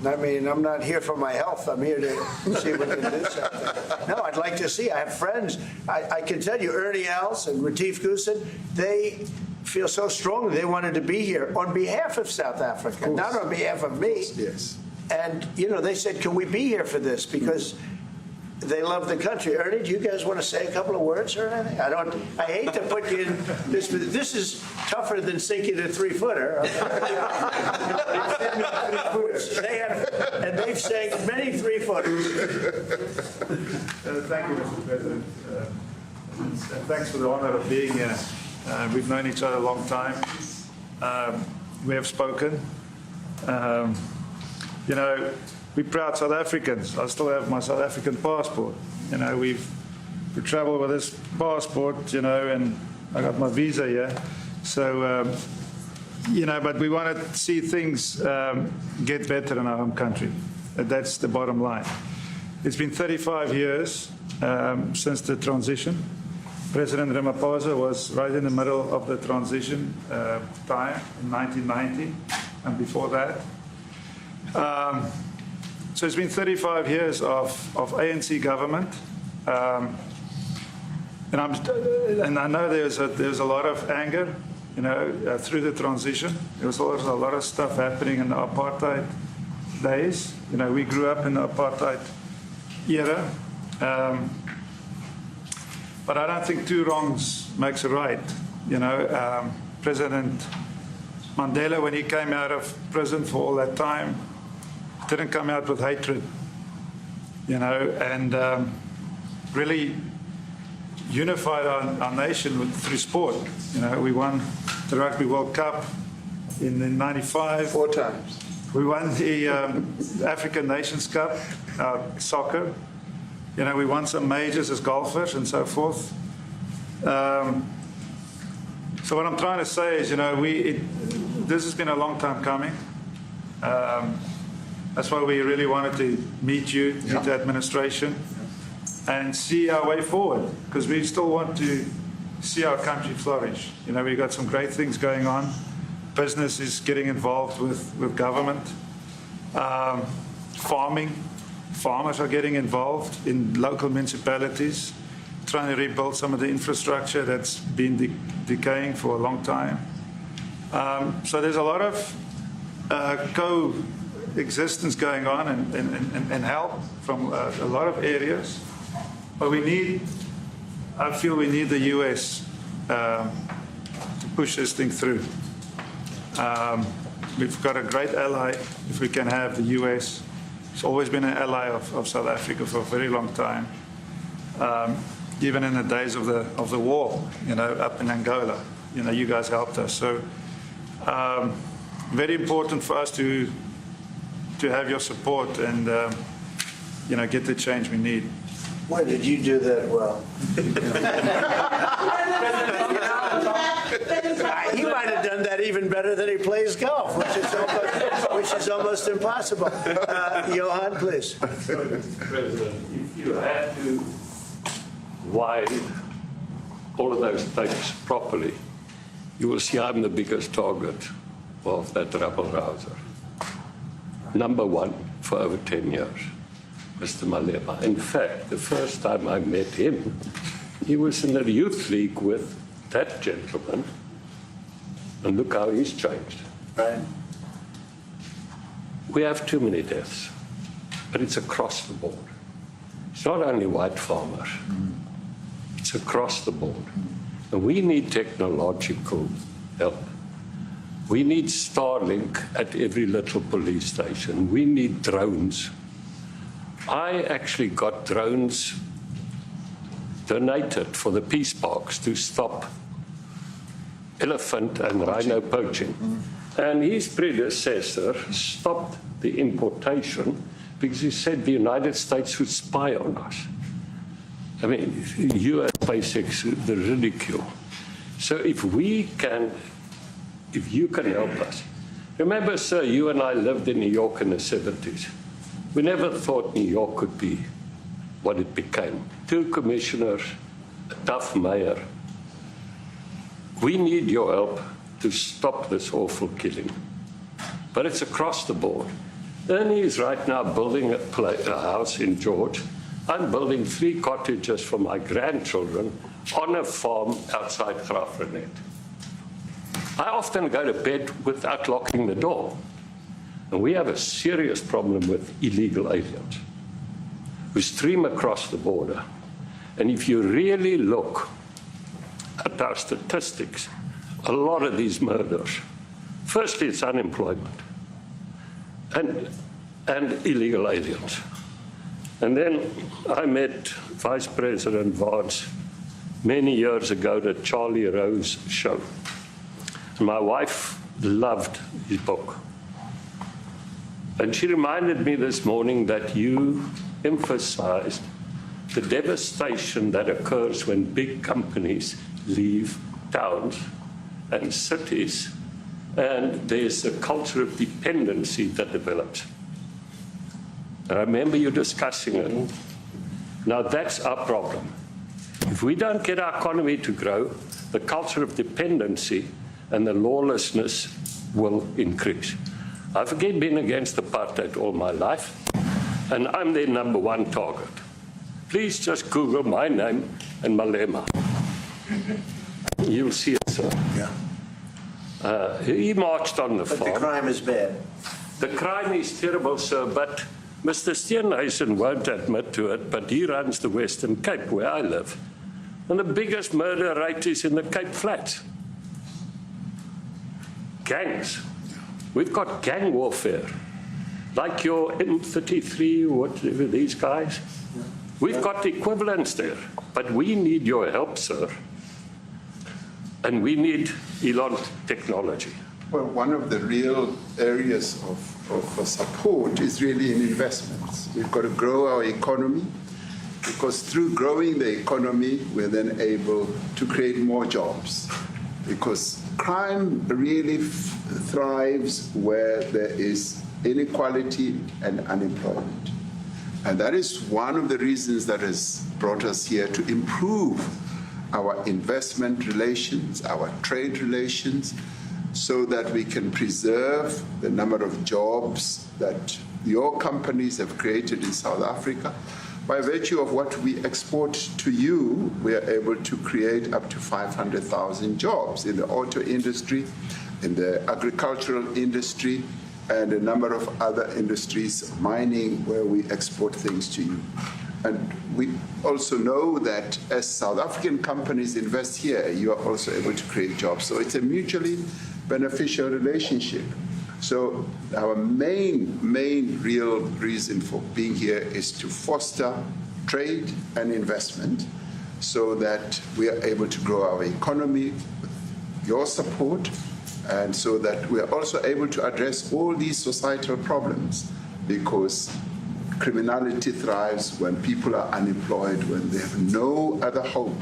I mean, I'm not here for my health. I'm here to see what can do something. No, I'd like to see. I have friends. I can tell you, Ernie Els and Retief Goosen, they feel so strongly they wanted to be here on behalf of South Africa, not on behalf of me. Yes. And, you know, they said, can we be here for this? Because they love the country. Ernie, do you guys want to say a couple of words or anything? I hate to put you in this, but this is tougher than sinking a 3-footer. And they've sank many 3-footers. Thank you, Mr. President. And thanks for the honor of being here. We've known each other a long time. We have spoken. You know, we're proud South Africans. I still have my South African passport. You know, we travel with this passport, you know, and I got my visa here. So, you know, but we want to see things get better in our home country. That's the bottom line. It's been 35 years since the transition. President Ramaphosa was right in the middle of the transition time in 1990 and before that. So it's been 35 years of ANC government, and I know there's a lot of anger, you know, through the transition. There was also a lot of stuff happening in the apartheid days. You know, we grew up in the apartheid era, but I don't think two wrongs makes a right. You know, President Mandela, when he came out of prison for all that time, didn't come out with hatred, you know, and really unified our nation through sport. You know, we won the Rugby World Cup in '95. 4 times. We won the African Nations Cup, soccer. You know, we won some majors as golfers and so forth. So what I'm trying to say is, you know, this has been a long time coming. That's why we really wanted to meet you, meet the administration, and see our way forward, because we still want to see our country flourish. You know, we've got some great things going on. Business is getting involved with government. Farmers are getting involved in local municipalities, trying to rebuild some of the infrastructure that's been decaying for a long time. So there's a lot of coexistence going on and help from a lot of areas. But I feel we need the US to push this thing through. We've got a great ally if we can have the US. It's always been an ally of South Africa for a very long time. Even in the days of the war, you know, up in Angola, you know, you guys helped us. So very important for us to have your support and, you know, get the change we need. Why did you do that well? He might have done that even better than he plays golf, which is almost impossible. Johan, please. President, if you had to wide all of those tapes properly, you will see I'm the biggest target of that rabble-rouser. Number one for over 10 years, Mr. Malema. In fact, the first time I met him, he was in a youth league with that gentleman, and look how he's changed. Right. We have too many deaths, but it's across the board. It's not only white farmers, it's across the board. And we need technological help. We need Starlink at every little police station. We need drones I actually got drones donated for the peace parks to stop elephant and rhino poaching. And his predecessor stopped the importation because he said the United States would spy on us. I mean, you are basics, the ridicule. So if you can help us. Remember, sir, you and I lived in New York in the 70s. We never thought New York could be what it became. 2 commissioners, a tough mayor. We need your help to stop this awful killing. But it's across the board. Ernie is right now building a house in George. I'm building 3 cottages for my grandchildren on a farm outside Graaff-Reinet. I often go to bed without locking the door. And we have a serious problem with illegal aliens who stream across the border. And if you really look at our statistics, a lot of these murders, firstly, it's unemployment and illegal aliens. And then I met Vice President Vance many years ago at a Charlie Rose show. And my wife loved his book. And she reminded me this morning that you emphasized the devastation that occurs when big companies leave towns and cities, and there's a culture of dependency that develops. I remember you discussing it. Now that's our problem. If we don't get our economy to grow, the culture of dependency and the lawlessness will increase. I've again been against apartheid all my life, and I'm their #1 target. Please just Google my name and Malema. You'll see it, sir. Yeah. He marched on the farm. But the crime is bad. The crime is terrible, sir, but Mr. Steenhuisen won't admit to it, but he runs the Western Cape, where I live. And the biggest murder rate is in the Cape Flats. Gangs. We've got gang warfare, like your M33, whatever these guys. We've got equivalents there, but we need your help, sir. And we need Elon technology. Well, one of the real areas of support is really in investments. We've got to grow our economy, because through growing the economy, we're then able to create more jobs. Because crime really thrives where there is inequality and unemployment. And that is one of the reasons that has brought us here, to improve our investment relations, our trade relations, so that we can preserve the number of jobs that your companies have created in South Africa. By virtue of what we export to you, we are able to create up to 500,000 jobs in the auto industry, in the agricultural industry, and a number of other industries, mining, where we export things to you. And we also know that as South African companies invest here, you are also able to create jobs. So it's a mutually beneficial relationship. So our main real reason for being here is to foster trade and investment, so that we are able to grow our economy with your support, and so that we are also able to address all these societal problems, because criminality thrives when people are unemployed, when they have no other hope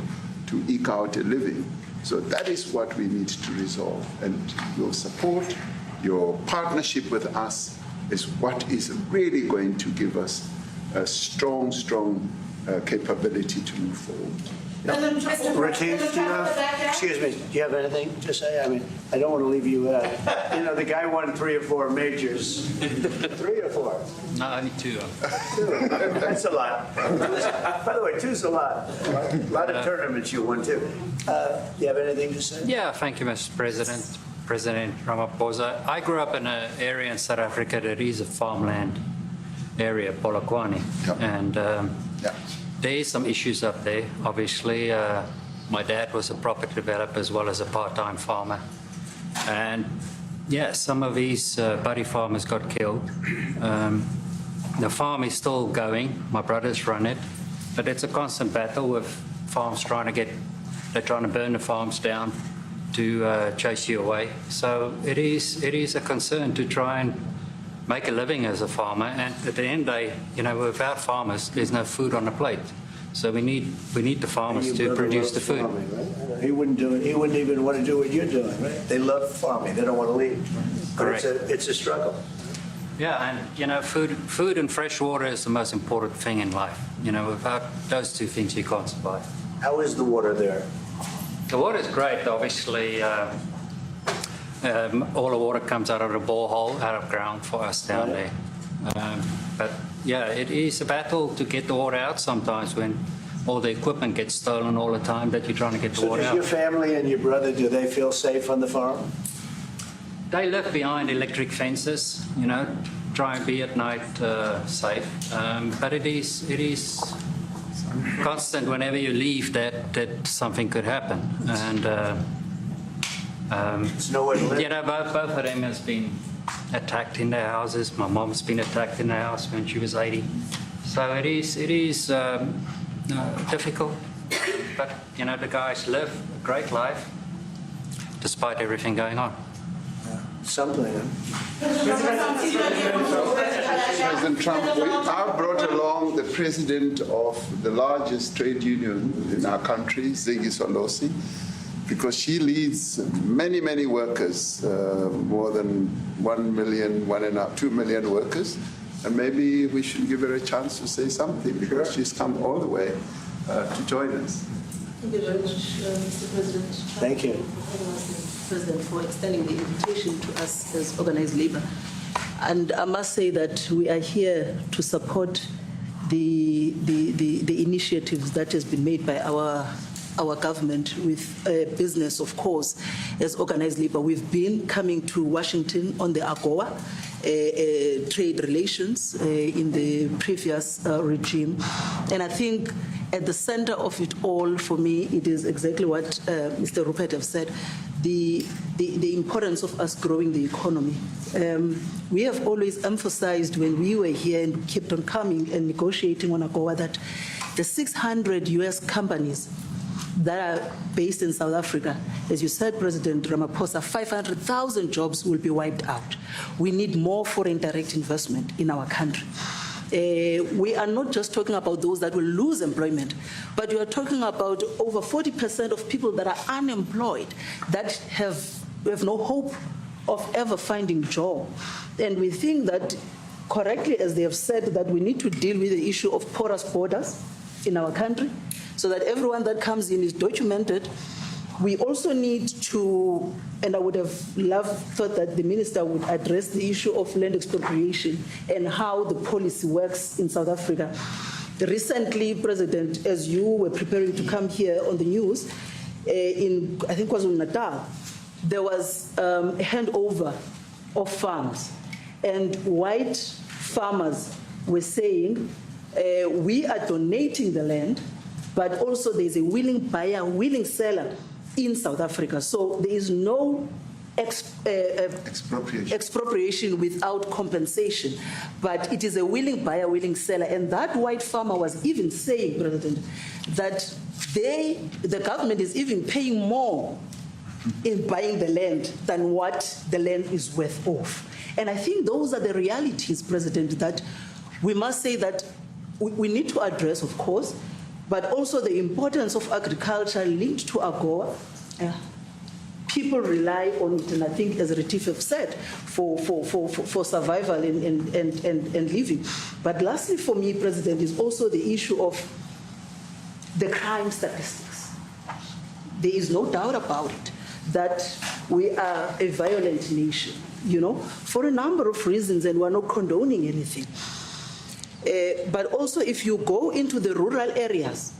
to eke out a living. So that is what we need to resolve. And your support, your partnership with us is what is really going to give us a strong capability to move forward. Retief, do you have, excuse me, do you have anything to say? I mean, I don't want to leave you out. You know, the guy won 3 or 4 majors. 3 or 4? No, only 2. 2. That's a lot. By the way, 2's a lot. A lot of tournaments you won, too. Do you have anything to say? Yeah, thank you, Mr. President. President Ramaphosa. I grew up in an area in South Africa that is a farmland area, Polokwane. Yep. And there is some issues up there. Obviously, my dad was a property developer as well as a part-time farmer. And yeah, some of these buddy farmers got killed. The farm is still going. My brothers run it, but it's a constant battle with farms they're trying to burn the farms down to chase you away. So it is a concern to try and make a living as a farmer. And at the end of the day, without farmers, there's no food on the plate. So we need the farmers to produce the food. Farming, right? He wouldn't do it. He wouldn't even want to do what you're doing, right? They love farming. They don't want to leave. But it's a struggle. Yeah, and food and fresh water is the most important thing in life. Without those two things, you can't survive. How is the water there? The water is great. Obviously, all the water comes out of the borehole, out of ground for us down there. But yeah, it is a battle to get the water out sometimes when all the equipment gets stolen all the time that you're trying to get the water out. So does your family and your brother, do they feel safe on the farm? They live behind electric fences, try and be at night safe. But it is constant whenever you leave that something could happen. And there's nowhere to live. Both of them has been attacked in their houses. My mom's been attacked in her house when she was 80. So it is difficult. But the guys live a great life despite everything going on. Something. President Trump, I brought along the president of the largest trade union in our country, Ziggy Solosi, because she leads many, many workers, more than 1 million, 2 million workers. And maybe we should give her a chance to say something because she's come all the way to join us. Thank you very much, Mr. President. Thank you. President, for extending the invitation to us as organized labor. And I must say that we are here to support the initiatives that has been made by our government with business, of course, as organized labor. We've been coming to Washington on the AGOA trade relations in the previous regime. And I think at the center of it all, for me, it is exactly what Mr. Rupert has said, the importance of us growing the economy. We have always emphasized when we were here and kept on coming and negotiating on AGOA that the 600 US companies that are based in South Africa, as you said, President Ramaphosa, 500,000 jobs will be wiped out. We need more foreign direct investment in our country. We are not just talking about those that will lose employment, but we are talking about over 40% of people that are unemployed, that have no hope of ever finding a job. And we think that, correctly, as they have said, that we need to deal with the issue of porous borders in our country, so that everyone that comes in is documented. We also need to, and I would have thought that the minister would address the issue of land expropriation and how the policy works in South Africa. Recently, President, as you were preparing to come here on the news, in, I think, KwaZulu-Natal, there was a handover of farms, and white farmers were saying, we are donating the land, but also there's a willing buyer, willing seller in South Africa. So there is no expropriation without compensation, but it is a willing buyer, willing seller. And that white farmer was even saying, President, that the government is even paying more in buying the land than what the land is worth of. And I think those are the realities, President, that we must say that we need to address, of course, but also the importance of agriculture linked to AGOA. People rely on it, and I think, as Retief have said, for survival and living. But lastly, for me, President, is also the issue of the crime statistics. There is no doubt about it that we are a violent nation, for a number of reasons, and we're not condoning anything. But also, if you go into the rural areas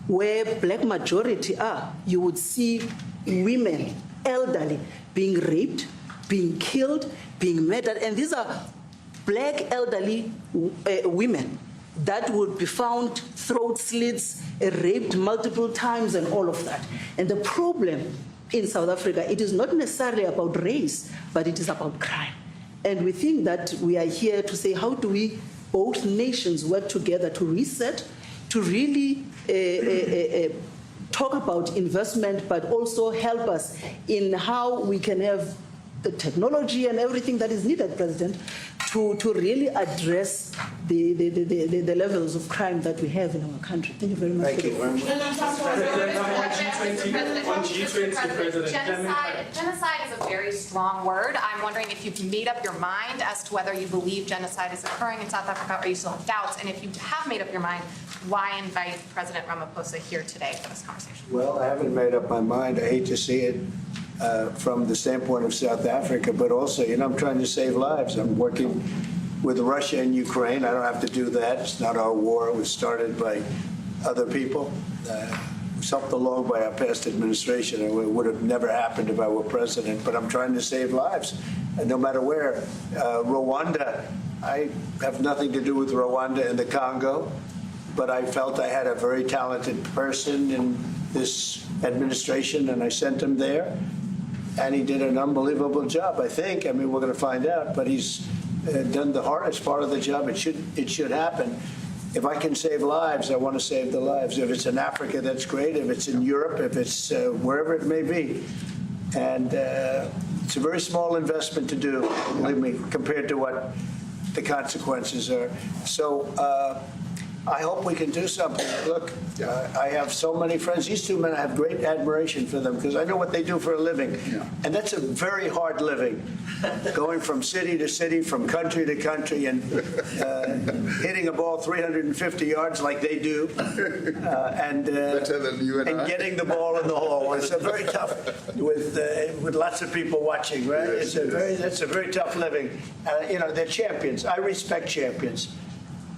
where black majority are, you would see women, elderly, being raped, being killed, being murdered. And these are black elderly women that would be found throat slits, raped multiple times, and all of that. And the problem in South Africa, it is not necessarily about race, but it is about crime. And we think that we are here to say, how do we both nations work together to reset, to really talk about investment, but also help us in how we can have the technology and everything that is needed, President, to really address the levels of crime that we have in our country. Thank you very much. Thank you very much. Genocide is a very strong word. I'm wondering if you've made up your mind as to whether you believe genocide is occurring in South Africa, or you still have doubts, and if you have made up your mind, why invite President Ramaphosa here today for this conversation? Well, I haven't made up my mind. I hate to see it from the standpoint of South Africa, but also, I'm trying to save lives. I'm working with Russia and Ukraine. I don't have to do that. It's not our war. It was started by other people. It was helped along by our past administration. It would have never happened if I were president, but I'm trying to save lives. And no matter where. Rwanda, I have nothing to do with Rwanda and the Congo, but I felt I had a very talented person in this administration, and I sent him there. And he did an unbelievable job, I think. I mean, we're going to find out, but he's done the hardest part of the job. It should happen. If I can save lives, I want to save the lives. If it's in Africa, that's great. If it's in Europe, if it's wherever it may be. And it's a very small investment to do, believe me, compared to what the consequences are. So I hope we can do something. Look, I have so many friends. These two men, I have great admiration for them because I know what they do for a living. Yeah. And that's a very hard living, going from city to city, from country to country, and hitting a ball 350 yards like they do, and getting the ball in the hole. It's a very tough, with lots of people watching, right? Yes, that's a very tough living. They're champions. I respect champions.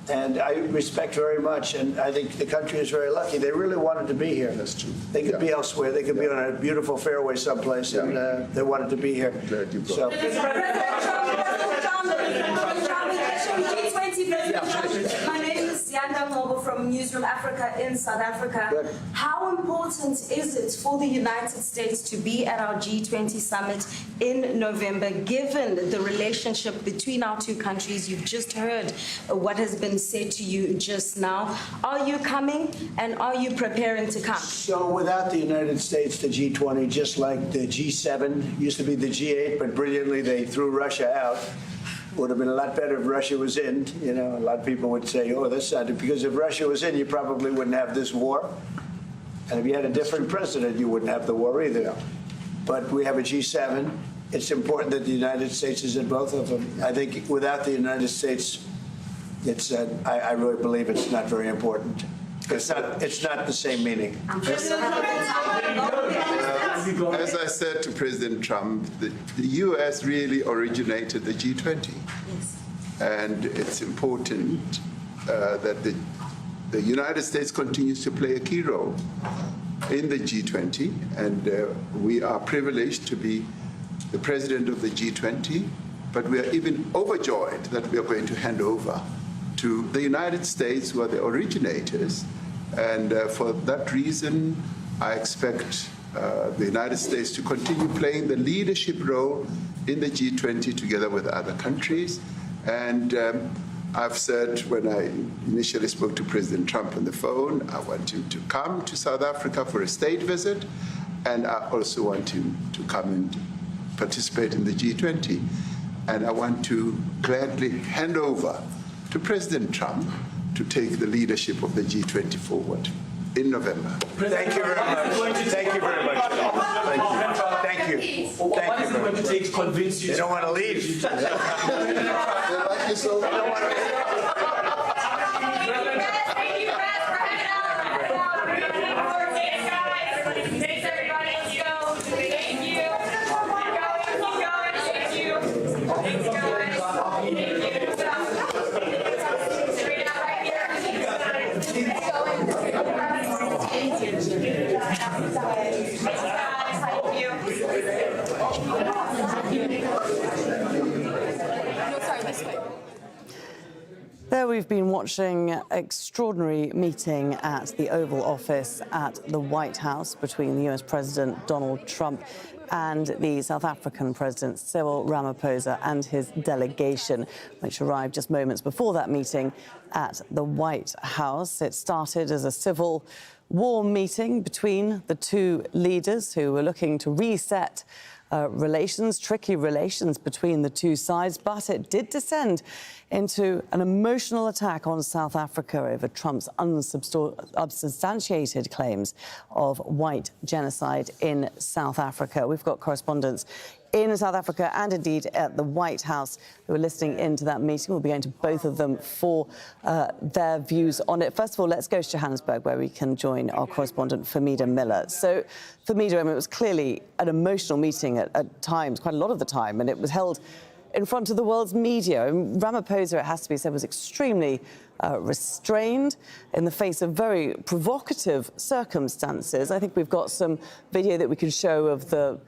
And I respect very much, and I think the country is very lucky. They really wanted to be here. That's true. They could be elsewhere. They could be on a beautiful fairway someplace, and they wanted to be here. So. My name is Yanda Mobo from Newsroom Africa in South Africa. Good. How important is it for the United States to be at our G20 summit in November, given the relationship between our two countries? You've just heard what has been said to you just now. Are you coming, and are you preparing to come? So without the United States, the G20, just like the G7, used to be the G8, but brilliantly they threw Russia out. Would have been a lot better if Russia was in. A lot of people would say, oh, that's not, because if Russia was in, you probably wouldn't have this war. And if you had a different president, you wouldn't have the war either. But we have a G7. It's important that the United States is in both of them. I think without the United States, I really believe it's not very important. It's not the same meaning. As I said to President Trump, the U.S. really originated the G20. Yes. And it's important that the United States continues to play a key role in the G20. And we are privileged to be the president of the G20, but we are even overjoyed that we are going to hand over to the United States, who are the originators. And for that reason, I expect the United States to continue playing the leadership role in the G20 together with other countries. And I've said when I initially spoke to President Trump on the phone, I want him to come to South Africa for a state visit, and I also want him to come and participate in the G20. And I want to gladly hand over to President Trump to take the leadership of the G20 forward in November. Thank you very much. Thank you very much. Thank you. What is it going to take to convince you? They don't want to leave. They like you so much. There we've been watching an extraordinary meeting at the Oval Office at the White House between the US President Donald Trump and the South African President Cyril Ramaphosa and his delegation, which arrived just moments before that meeting at the White House. It started as a civil, warm meeting between the two leaders who were looking to reset tricky relations between the two sides, but it did descend into an emotional attack on South Africa over Trump's unsubstantiated claims of white genocide in South Africa. We've got correspondents in South Africa and indeed at the White House who are listening into that meeting. We'll be going to both of them for their views on it. First of all, let's go to Johannesburg, where we can join our correspondent Fahmida Miller. So, Fahmida, I mean, it was clearly an emotional meeting at times, quite a lot of the time, and it was held in front of the world's media. And Ramaphosa, it has to be said, was extremely restrained in the face of very provocative circumstances. I think we've got some video that we can show of the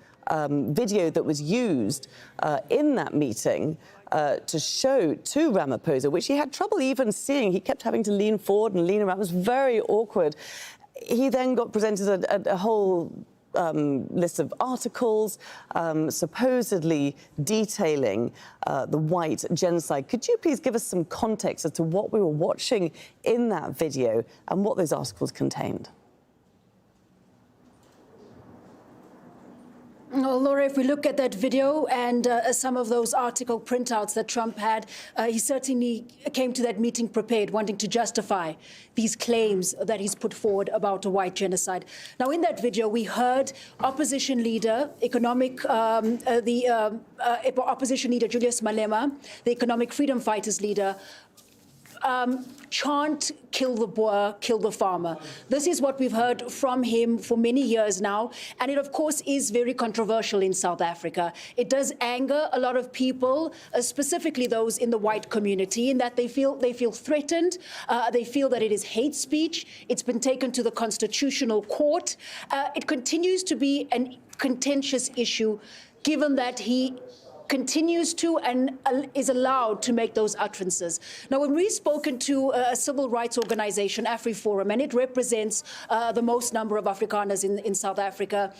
video that was used in that meeting to show to Ramaphosa, which he had trouble even seeing. He kept having to lean forward and lean around. It was very awkward. He then got presented a whole list of articles supposedly detailing the white genocide. Could you please give us some context as to what we were watching in that video and what those articles contained? Well, Laura, if we look at that video and some of those article printouts that Trump had, he certainly came to that meeting prepared, wanting to justify these claims that he's put forward about a white genocide. Now, in that video, we heard opposition leader, opposition leader Julius Malema, the economic freedom fighters leader, chant, kill the Boer, kill the farmer. This is what we've heard from him for many years now, and it, of course, is very controversial in South Africa. It does anger a lot of people, specifically those in the white community, in that they feel threatened. They feel that it is hate speech. It's been taken to the Constitutional Court. It continues to be a contentious issue, given that he continues to and is allowed to make those utterances. Now, when we've spoken to a civil rights organization, AfriForum, and it represents the most number of Afrikaners in South Africa,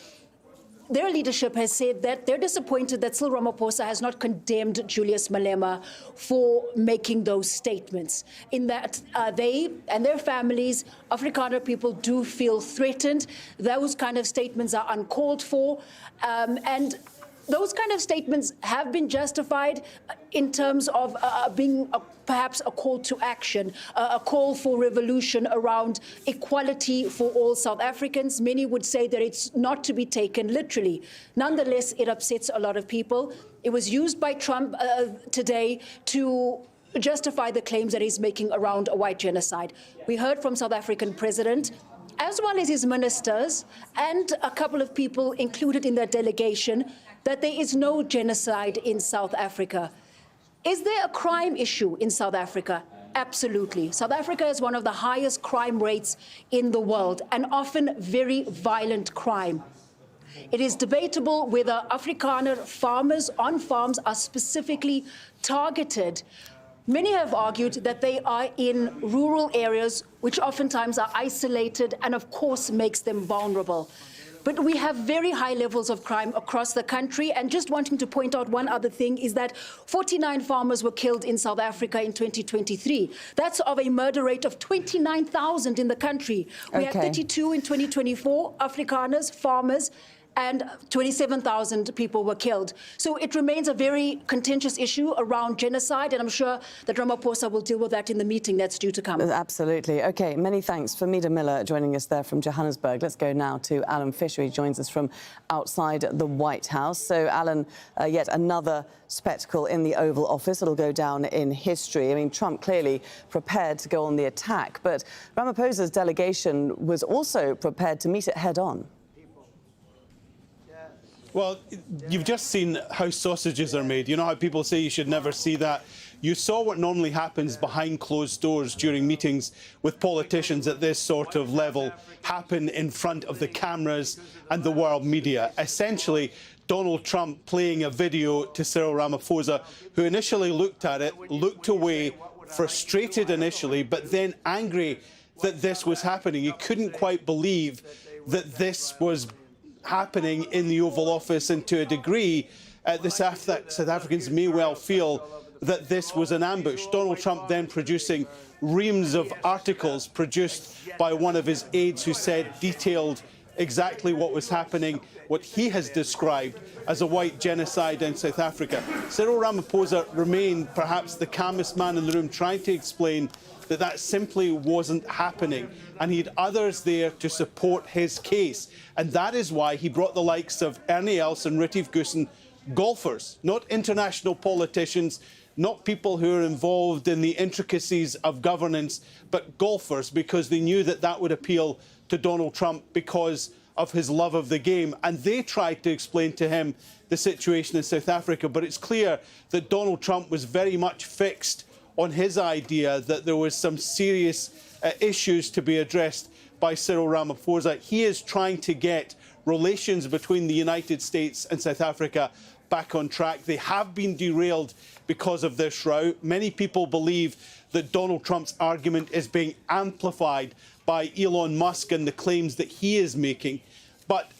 their leadership has said that they're disappointed that Cyril Ramaphosa has not condemned Julius Malema for making those statements, in that they and their families, Afrikaner people, do feel threatened. Those kind of statements are uncalled for, and those kind of statements have been justified in terms of being perhaps a call to action, a call for revolution around equality for all South Africans. Many would say that it's not to be taken literally. Nonetheless, it upsets a lot of people. It was used by Trump today to justify the claims that he's making around a white genocide. We heard from South African President, as well as his ministers and a couple of people included in that delegation, that there is no genocide in South Africa. Is there a crime issue in South Africa? Absolutely. South Africa has one of the highest crime rates in the world, and often very violent crime. It is debatable whether Afrikaner farmers on farms are specifically targeted. Many have argued that they are in rural areas, which oftentimes are isolated and, of course, makes them vulnerable. But we have very high levels of crime across the country. And just wanting to point out one other thing is that 49 farmers were killed in South Africa in 2023. That's of a murder rate of 29,000 in the country. We had 32 in 2024, Afrikaners, farmers, and 27,000 people were killed. So it remains a very contentious issue around genocide, and I'm sure that Ramaphosa will deal with that in the meeting that's due to come. Absolutely. OK, many thanks. Fahmida Miller joining us there from Johannesburg. Let's go now to Alan Fisher. He joins us from outside the White House. So, Alan, yet another spectacle in the Oval Office. It'll go down in history. I mean, Trump clearly prepared to go on the attack, but Ramaphosa's delegation was also prepared to meet it head-on. Well, you've just seen how sausages are made. You know how people say you should never see that? You saw what normally happens behind closed doors during meetings with politicians at this sort of level happen in front of the cameras and the world media. Essentially, Donald Trump playing a video to Cyril Ramaphosa, who initially looked at it, looked away, frustrated initially, but then angry that this was happening. He couldn't quite believe that this was happening in the Oval Office, and to a degree, the South Africans may well feel that this was an ambush. Donald Trump then producing reams of articles produced by one of his aides who detailed exactly what was happening, what he has described as a white genocide in South Africa. Cyril Ramaphosa remained perhaps the calmest man in the room, trying to explain that that simply wasn't happening, and he had others there to support his case. And that is why he brought the likes of Ernie Els and Retief Goosen, golfers, not international politicians, not people who are involved in the intricacies of governance, but golfers, because they knew that that would appeal to Donald Trump because of his love of the game. And they tried to explain to him the situation in South Africa. But it's clear that Donald Trump was very much fixed on his idea that there was some serious issues to be addressed by Cyril Ramaphosa. He is trying to get relations between the United States and South Africa back on track. They have been derailed because of this row. Many people believe that Donald Trump's argument is being amplified by Elon Musk and the claims that he is making. But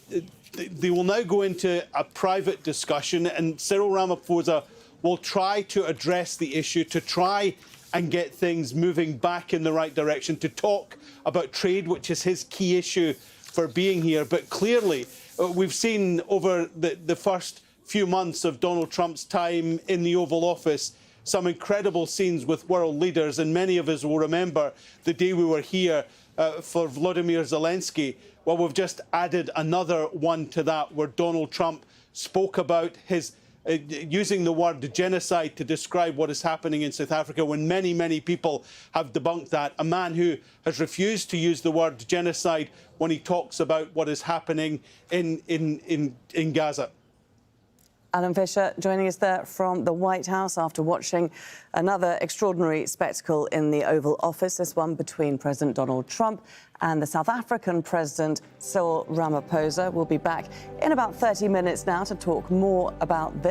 they will now go into a private discussion, and Cyril Ramaphosa will try to address the issue, to try and get things moving back in the right direction, to talk about trade, which is his key issue for being here. But clearly, we've seen over the first few months of Donald Trump's time in the Oval Office some incredible scenes with world leaders, and many of us will remember the day we were here for Volodymyr Zelensky. Well, we've just added another one to that, where Donald Trump spoke about his using the word genocide to describe what is happening in South Africa, when many, many people have debunked that. A man who has refused to use the word genocide when he talks about what is happening in Gaza. Alan Fisher joining us there from the White House after watching another extraordinary spectacle in the Oval Office, this one between President Donald Trump and the South African President Cyril Ramaphosa. We'll be back in about 30 minutes now to talk more about this.